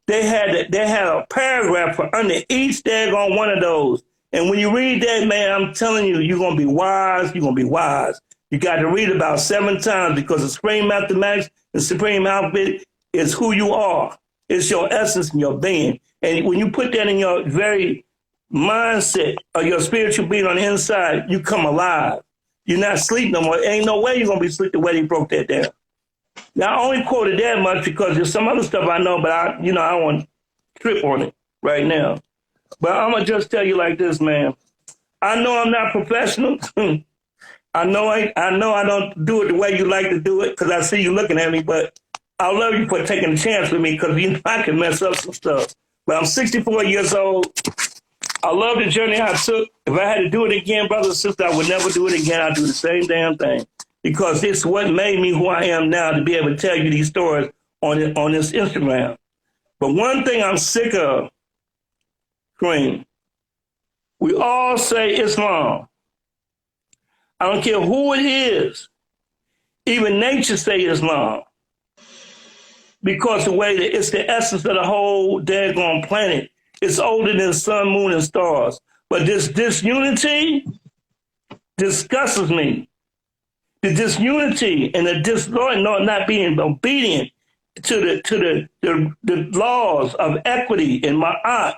[SPEAKER 2] they had a paragraph for under each daggone one of those. And when you read that, man, I'm telling you, you're going to be wise. You're going to be wise. You got to read about 7 times because the supreme mathematics, the supreme alphabet is who you are. It's your essence and your being. And when you put that in your very mindset of your spiritual being on the inside, you come alive. You're not sleeping no more. Ain't no way you're going to be asleep the way they broke that down. Now, I only quoted that much because there's some other stuff I know, but I don't want to trip on it right now. But I'm going to just tell you like this, man. I know I'm not professional. I know I don't do it the way you like to do it because I see you looking at me, but I love you for taking a chance with me because I can mess up some stuff. But I'm 64 years old. I love the journey I took. If I had to do it again, brother and sister, I would never do it again. I'd do the same damn thing. Because it's what made me who I am now to be able to tell you these stories on this Instagram. But one thing I'm sick of, Kareem, we all say Islam. I don't care who it is. Even nature say Islam. Because the way that it's the essence of the whole daggone planet. It's older than sun, moon, and stars. But this disunity disgusts me. The disunity and the disloyal, not being obedient to the laws of equity in Ma'at,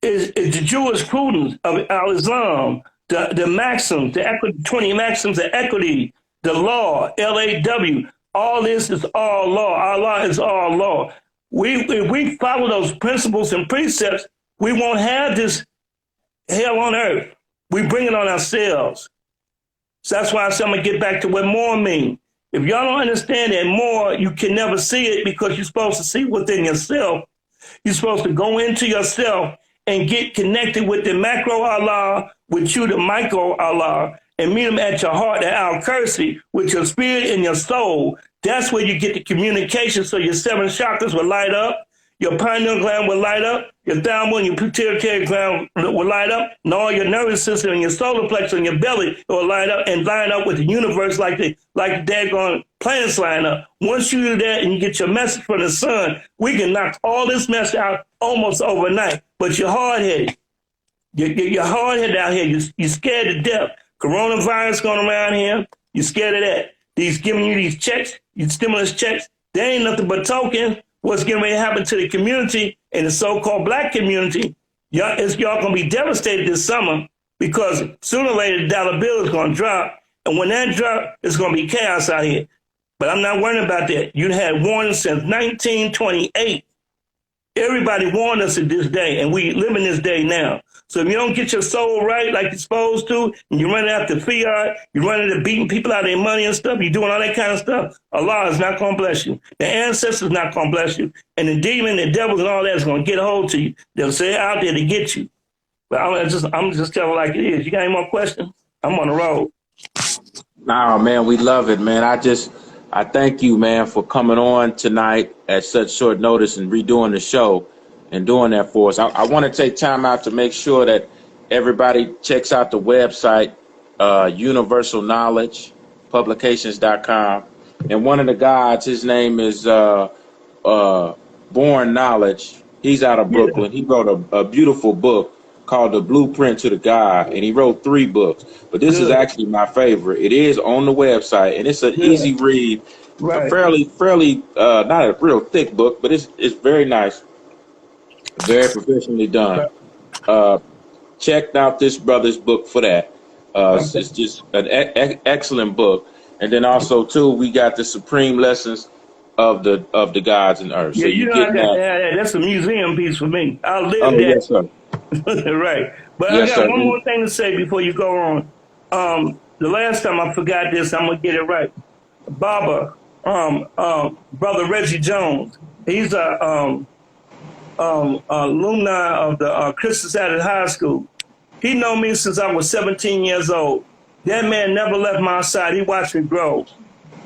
[SPEAKER 2] is the Jewish prudence of Al-Islam, the maxims, the 20 maxims of equity, the law, LAW. All this is all law. Allah is all law. If we follow those principles and precepts, we won't have this hell on earth. We bring it on ourselves. So that's why I'm going to get back to what more mean. If y'all don't understand that more, you can never see it because you're supposed to see within yourself. You're supposed to go into yourself and get connected with the macro Allah, with you, the micro Allah, and meet him at your heart, at Al Kursi, with your spirit and your soul. That's where you get the communication, so your 7 chakras will light up, your pineal gland will light up, your thymus and your pituitary gland will light up, and all your nervous system and your solar plexus and your belly will light up and line up with the universe like the daggone planets line up. Once you do that and you get your message from the sun, we can knock all this mess out almost overnight. But you're hard-headed. You're hard-headed out here. You're scared to death. Coronavirus going around here. You're scared of that. These giving you these checks, these stimulus checks, they ain't nothing but token. What's getting ready to happen to the community and the so-called black community, y'all going to be devastated this summer because sooner or later the dollar bill is going to drop. And when that drop, it's going to be chaos out here. But I'm not worrying about that. You had warnings since 1928. Everybody warned us at this day, and we live in this day now. So if you don't get your soul right like you're supposed to, and you're running after fiat, you're running to beating people out of their money and stuff, you're doing all that kind of stuff, Allah is not going to bless you. The ancestors not going to bless you. And the demon, the devils, and all that is going to get a hold to you. They'll say out there to get you. But I'm just telling like it is. You got any more questions? I'm on the road.
[SPEAKER 1] Nah, man, we love it, man. I thank you, man, for coming on tonight at such short notice and redoing the show and doing that for us. I want to take time out to make sure that everybody checks out the website, universalknowledgepublications.com. And one of the guys, his name is Born Knowledge. He's out of Brooklyn. He wrote a beautiful book called The Blueprint to the God, and he wrote 3 books. But this is actually my favorite. It is on the website, and it's an easy read, a fairly not a real thick book, but it's very nice, very professionally done. Checked out this brother's book for that. It's just an excellent book. And then also too, we got the Supreme Lessons of the Gods and Earth.
[SPEAKER 2] Yeah,
[SPEAKER 1] so
[SPEAKER 2] you know,
[SPEAKER 1] get
[SPEAKER 2] that. That's a museum piece for me. I'll live that.
[SPEAKER 1] Yes, sir.
[SPEAKER 2] Right. But
[SPEAKER 1] Yes,
[SPEAKER 2] I got
[SPEAKER 1] sir.
[SPEAKER 2] one more thing to say before you go on. The last time I forgot this, I'm gonna get it right. Baba, brother Reggie Jones, he's a alumni of the Christian Saturday High School. He known me since I was 17 years old. That man never left my side. He watched me grow.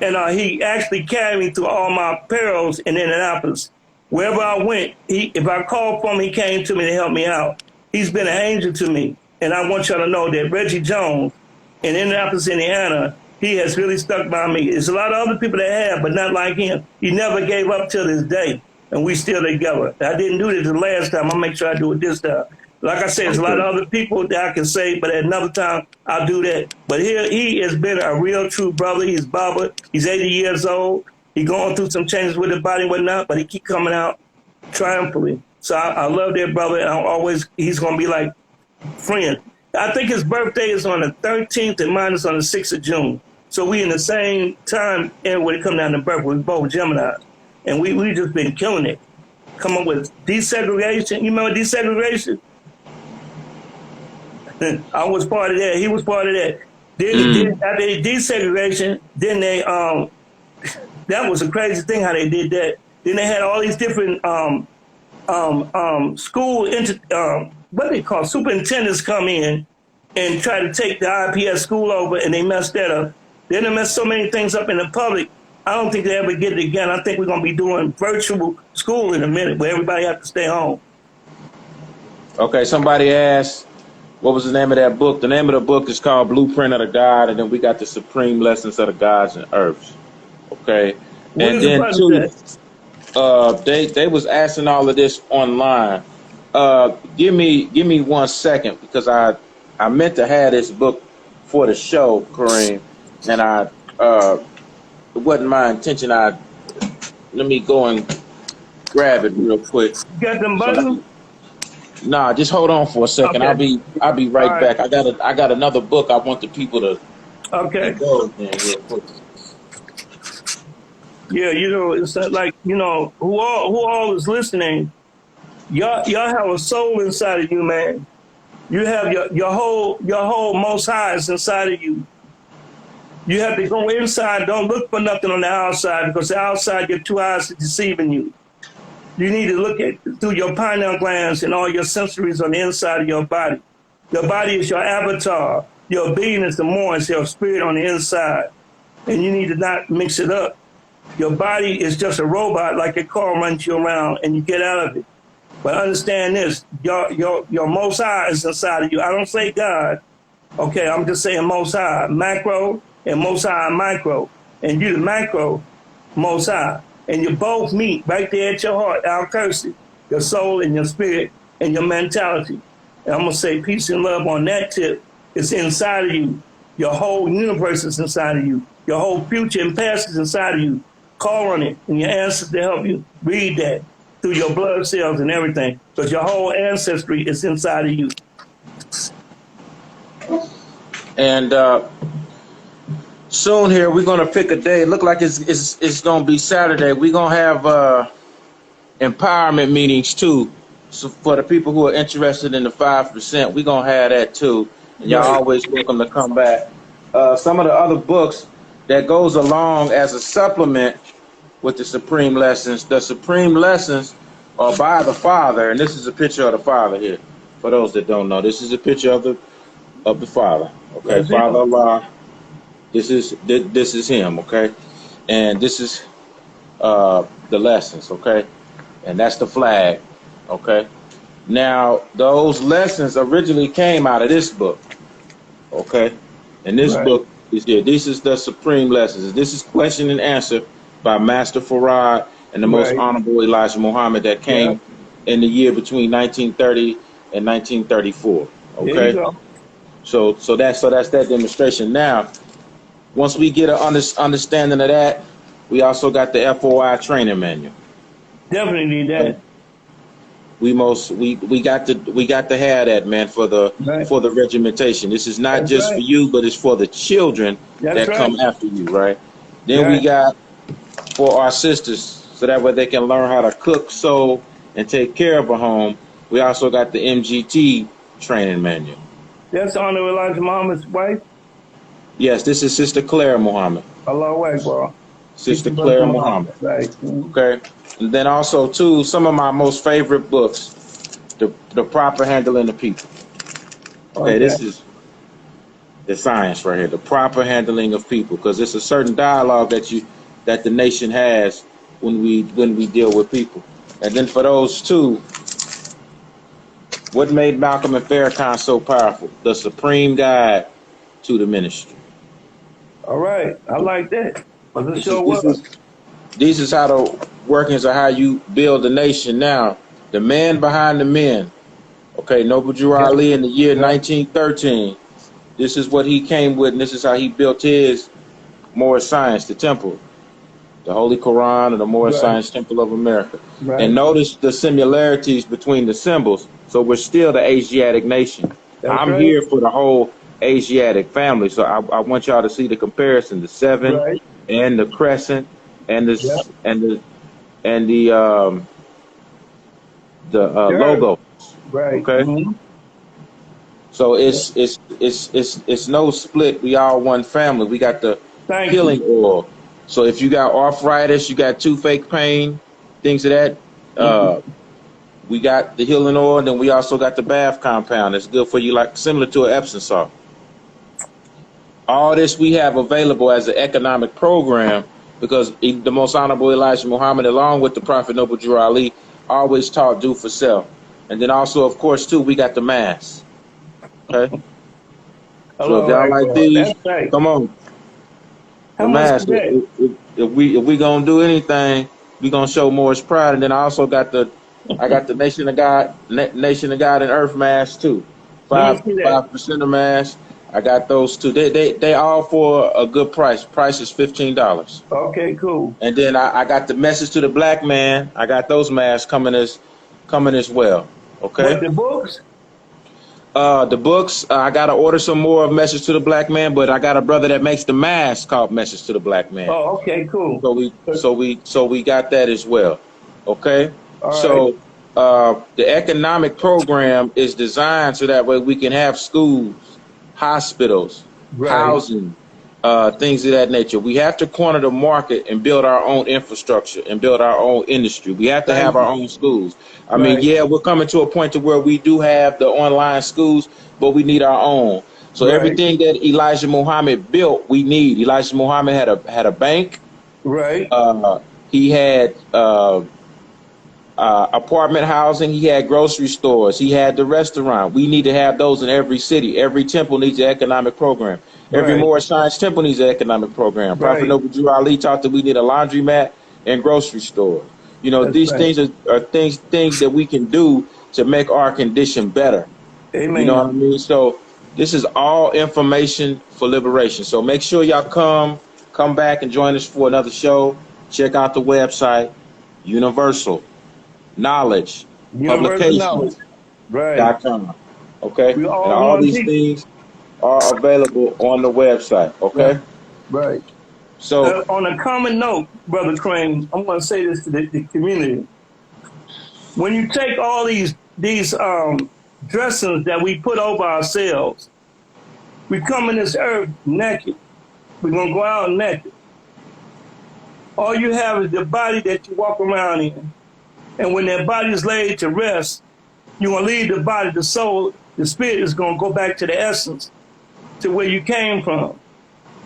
[SPEAKER 2] And he actually carried me through all my perils in Indianapolis. Wherever I went, if I called for him, he came to me to help me out. He's been an angel to me. And I want y'all to know that Reggie Jones in Indianapolis, Indiana, he has really stuck by me. There's a lot of other people that have, but not like him. He never gave up till this day, and we still together. I didn't do this the last time. I'll make sure I do it this time. Like I said, there's a lot of other people that I can say, but at another time, I'll do that. But here, he has been a real, true brother. He's Baba. He's 80 years old. He's going through some changes with his body and whatnot, but he keep coming out triumphantly. So I love that brother, and he's going to be like friend. I think his birthday is on the 13th and mine is on the 6th of June. So we in the same time and when it come down to birth, we're both Gemini. And we just been killing it. Come up with desegregation. You remember desegregation? I was part of that. He was part of that. Then after they desegregation, then they that was a crazy thing how they did that. Then they had all these different school what they call superintendents come in and try to take the IPS school over, and they messed that up. Then they messed so many things up in the public. I don't think they ever get it again. I think we're going to be doing virtual school in a minute where everybody has to stay home.
[SPEAKER 1] Okay, somebody asked, what was the name of that book? The name of the book is called Blueprint of the God, and then we got the Supreme Lessons of the Gods and Earths. Okay, and then too, they was asking all of this online. Give me 1 second because I meant to have this book for the show, Kareem, and it wasn't my intention. Let me go and grab it real quick.
[SPEAKER 2] You got them buttons?
[SPEAKER 1] Nah, just hold on for a second.
[SPEAKER 2] Okay.
[SPEAKER 1] I'll be right back. I got another book I want the people to
[SPEAKER 2] okay.
[SPEAKER 1] go in real quick.
[SPEAKER 2] Yeah, it's like, who all is listening. Y'all have a soul inside of you, man. You have your whole Most High is inside of you. You have to go inside. Don't look for nothing on the outside, because the outside, your two eyes are deceiving you. You need to look at through your pineal glands and all your sensories on the inside of your body. Your body is your avatar. Your being is the more, is your spirit on the inside. And you need to not mix it up. Your body is just a robot, like a car runs you around and you get out of it. But understand this, your Most High is inside of you. I don't say God. Okay, I'm just saying Most High, macro, and Most High, micro. And you the macro, Most High. And you both meet right there at your heart, our curse, your soul and your spirit and your mentality. And I'm going to say peace and love on that tip. It's inside of you. Your whole universe is inside of you. Your whole future and past is inside of you. Call on it and your ancestors to help you. Read that through your blood cells and everything, because your whole ancestry is inside of you.
[SPEAKER 1] And soon here we're gonna pick a day. Look like it's gonna be Saturday. We're gonna have empowerment meetings too. So for the people who are interested in the 5%, we're gonna have that too. And y'all always welcome to come back. Some of the other books that goes along as a supplement with the Supreme Lessons. The Supreme Lessons are by the Father, and this is a picture of the Father here. For those that don't know, this is a picture of the Father. Okay,
[SPEAKER 2] That's
[SPEAKER 1] Father
[SPEAKER 2] him.
[SPEAKER 1] Allah. This is him. Okay, and this is the lessons. Okay, and that's the flag. Okay, now those lessons originally came out of this book. Okay, and this
[SPEAKER 2] Right,
[SPEAKER 1] book is here. This is the Supreme Lessons. This is question and answer by Master Farad and the Most
[SPEAKER 2] right.
[SPEAKER 1] Honorable Elijah Muhammad that
[SPEAKER 2] Yeah,
[SPEAKER 1] came in the year between 1930 and 1934.
[SPEAKER 2] there you
[SPEAKER 1] Okay,
[SPEAKER 2] go.
[SPEAKER 1] so that's that demonstration. Now, once we get an understanding of that, we also got the FOI training manual.
[SPEAKER 2] Definitely need
[SPEAKER 1] Okay?
[SPEAKER 2] that.
[SPEAKER 1] We got to have that, man, for the
[SPEAKER 2] Right.
[SPEAKER 1] regimentation. This is not
[SPEAKER 2] That's
[SPEAKER 1] just for
[SPEAKER 2] right.
[SPEAKER 1] you, but it's for the children
[SPEAKER 2] That's
[SPEAKER 1] that
[SPEAKER 2] right.
[SPEAKER 1] come after you, right? Then we
[SPEAKER 2] Yeah.
[SPEAKER 1] got for our sisters, so that way they can learn how to cook, sew, and take care of a home. We also got the MGT training manual.
[SPEAKER 2] That's Honorable Elijah Muhammad's wife.
[SPEAKER 1] Yes, this is Sister Claire Muhammad.
[SPEAKER 2] Allahu Akbar. Peace
[SPEAKER 1] Sister
[SPEAKER 2] and blessings
[SPEAKER 1] Claire
[SPEAKER 2] Muhammad.
[SPEAKER 1] Muhammad.
[SPEAKER 2] Right. Mhm.
[SPEAKER 1] Okay. And then also too, some of my most favorite books, the proper handling of people. Okay,
[SPEAKER 2] Okay.
[SPEAKER 1] this is the science right here, the proper handling of people, because it's a certain dialogue that the nation has when we deal with people. And then for those two, what made Malcolm and Farrakhan so powerful? The supreme guide to the ministry.
[SPEAKER 2] All right. I like that. But it
[SPEAKER 1] This is
[SPEAKER 2] sure
[SPEAKER 1] this
[SPEAKER 2] was.
[SPEAKER 1] is this is how the workings of how you build a nation now. The man behind the men. Okay, Noble Drew
[SPEAKER 2] Yeah.
[SPEAKER 1] Ali in the year
[SPEAKER 2] Yeah.
[SPEAKER 1] 1913. This is what he came with, and this is how he built his Moorish Science, the temple, the Holy Quran, and the Moorish
[SPEAKER 2] Right.
[SPEAKER 1] Science Temple of America. And
[SPEAKER 2] Right.
[SPEAKER 1] notice the similarities between the symbols. So we're still the Asiatic nation.
[SPEAKER 2] That's
[SPEAKER 1] I'm
[SPEAKER 2] right.
[SPEAKER 1] here for the whole Asiatic family, so I want y'all to see the comparison: the seven,
[SPEAKER 2] Right.
[SPEAKER 1] and the crescent, and
[SPEAKER 2] Yeah.
[SPEAKER 1] and the
[SPEAKER 2] Sure.
[SPEAKER 1] logo.
[SPEAKER 2] Right.
[SPEAKER 1] Okay.
[SPEAKER 2] Mm-hmm.
[SPEAKER 1] So
[SPEAKER 2] Yeah.
[SPEAKER 1] it's no split. We all one family. We got the
[SPEAKER 2] Thank you.
[SPEAKER 1] healing oil. So if you got arthritis, you got toothache pain, things of that.
[SPEAKER 2] Mm-hmm.
[SPEAKER 1] We got the healing oil, and then we also got the bath compound. It's good for you, like similar to an Epsom salt. All this we have available as an economic program because the Most Honorable Elijah Muhammad, along with the Prophet Noble Drew Ali, always taught do for self. And then also, of course, too, we got the mass. Okay. So if
[SPEAKER 2] Hello,
[SPEAKER 1] y'all like
[SPEAKER 2] Akbar.
[SPEAKER 1] these,
[SPEAKER 2] That's right.
[SPEAKER 1] come on.
[SPEAKER 2] How
[SPEAKER 1] The
[SPEAKER 2] much is
[SPEAKER 1] mask.
[SPEAKER 2] that?
[SPEAKER 1] If we gonna do anything, we gonna show Morris pride. And then I got the Nation of God and Earth mask too.
[SPEAKER 2] Let me
[SPEAKER 1] Five
[SPEAKER 2] see that.
[SPEAKER 1] 5% of mask. I got those too. They all for a good price. Price is $15.
[SPEAKER 2] Okay, cool.
[SPEAKER 1] And then I got the message to the black man. I got those masks coming as well.
[SPEAKER 2] What,
[SPEAKER 1] Okay.
[SPEAKER 2] the books?
[SPEAKER 1] The books, I gotta order some more of Message to the Black Man, but I got a brother that makes the mask called Message to the Black Man.
[SPEAKER 2] Oh, okay, cool.
[SPEAKER 1] So we got that as well. Okay.
[SPEAKER 2] All right.
[SPEAKER 1] So the economic program is designed so that way we can have schools, hospitals,
[SPEAKER 2] Right.
[SPEAKER 1] housing, things of that nature. We have to corner the market and build our own infrastructure and build our own industry. We have to
[SPEAKER 2] Thank
[SPEAKER 1] have our
[SPEAKER 2] you.
[SPEAKER 1] own schools. I mean,
[SPEAKER 2] Right.
[SPEAKER 1] yeah, we're coming to a point to where we do have the online schools, but we need our own. So
[SPEAKER 2] Right.
[SPEAKER 1] everything that Elijah Muhammad built, we need. Elijah Muhammad had a bank.
[SPEAKER 2] Right.
[SPEAKER 1] Uh, he had apartment housing. He had grocery stores. He had the restaurant. We need to have those in every city. Every temple needs an economic program. Every
[SPEAKER 2] Right.
[SPEAKER 1] Moorish Science temple needs an economic program. Prophet
[SPEAKER 2] Right.
[SPEAKER 1] Noble Drew Ali taught that we need a laundromat and grocery store. You know,
[SPEAKER 2] That's
[SPEAKER 1] these
[SPEAKER 2] right.
[SPEAKER 1] things are things that we can do to make our condition better. You know what
[SPEAKER 2] Amen.
[SPEAKER 1] I mean? So this is all information for liberation. So make sure y'all come back and join us for another show. Check out the website, Universal Knowledge
[SPEAKER 2] Universal knowledge.
[SPEAKER 1] Publications.com.
[SPEAKER 2] Right.
[SPEAKER 1] Okay?
[SPEAKER 2] We
[SPEAKER 1] And
[SPEAKER 2] all
[SPEAKER 1] all
[SPEAKER 2] one
[SPEAKER 1] these
[SPEAKER 2] people.
[SPEAKER 1] things are available on the website.
[SPEAKER 2] Right.
[SPEAKER 1] Okay?
[SPEAKER 2] Right.
[SPEAKER 1] So
[SPEAKER 2] On a common note, Brother Crane, I'm going to say this to the community. When you take all these dressings that we put over ourselves, we come in this earth naked. We're going to go out naked. All you have is the body that you walk around in. And when that body is laid to rest, you're going to leave the body, the soul, the spirit is going to go back to the essence, to where you came from.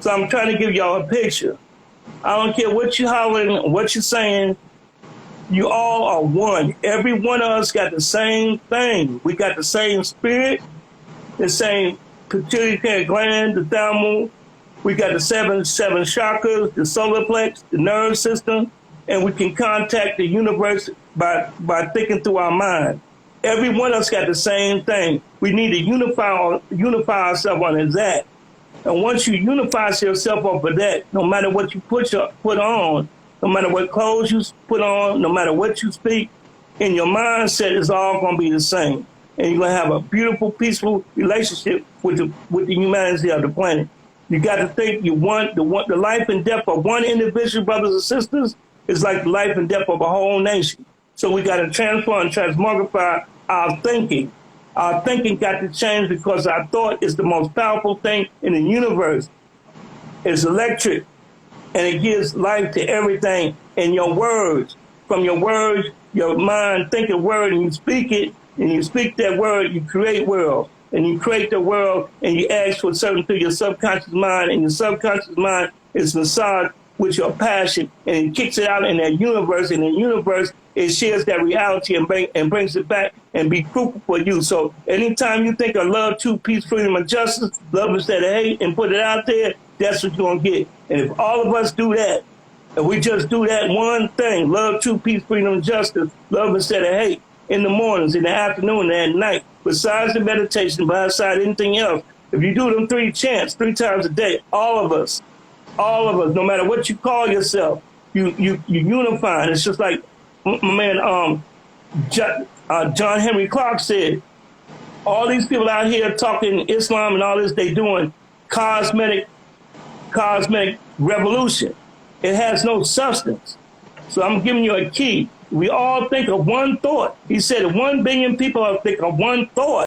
[SPEAKER 2] So I'm trying to give y'all a picture. I don't care what you're hollering, what you're saying. You all are one. Every one of us got the same thing. We got the same spirit, the same pituitary gland, the thymus. We got the seven chakras, the solar plex, the nerve system, and we can contact the universe by thinking through our mind. Every one of us got the same thing. We need to unify ourselves on that. And once you unify yourself over that, no matter what you put on, no matter what clothes you put on, no matter what you speak, in your mindset is all going to be the same. And you're going to have a beautiful, peaceful relationship with the humanity of the planet. You got to think you want the life and death of one individual, brothers and sisters, is like the life and death of a whole nation. So we got to transform and transmogrify our thinking. Our thinking got to change because our thought is the most powerful thing in the universe. It's electric, and it gives life to everything. And your words, from your words, your mind think a word and you speak it, and you speak that word, you create world. And you create the world, and you ask for something through your subconscious mind, and your subconscious mind is massaged with your passion, and it kicks it out in that universe, and the universe, it shares that reality and brings it back and be fruitful for you. So anytime you think of love, truth, peace, freedom, and justice, love instead of hate, and put it out there, that's what you're going to get. And if all of us do that, and we just do that one thing, love, truth, peace, freedom, and justice, love instead of hate, in the mornings, in the afternoon, and at night, besides the meditation, besides anything else, if you do them 3 chants 3 times a day, all of us, no matter what you call yourself, you unify. It's just like my man John Henry Clark said, all these people out here talking Islam and all this, they doing cosmetic revolution. It has no substance. So I'm giving you a key. We all think of one thought. He said 1 billion people think of one thought.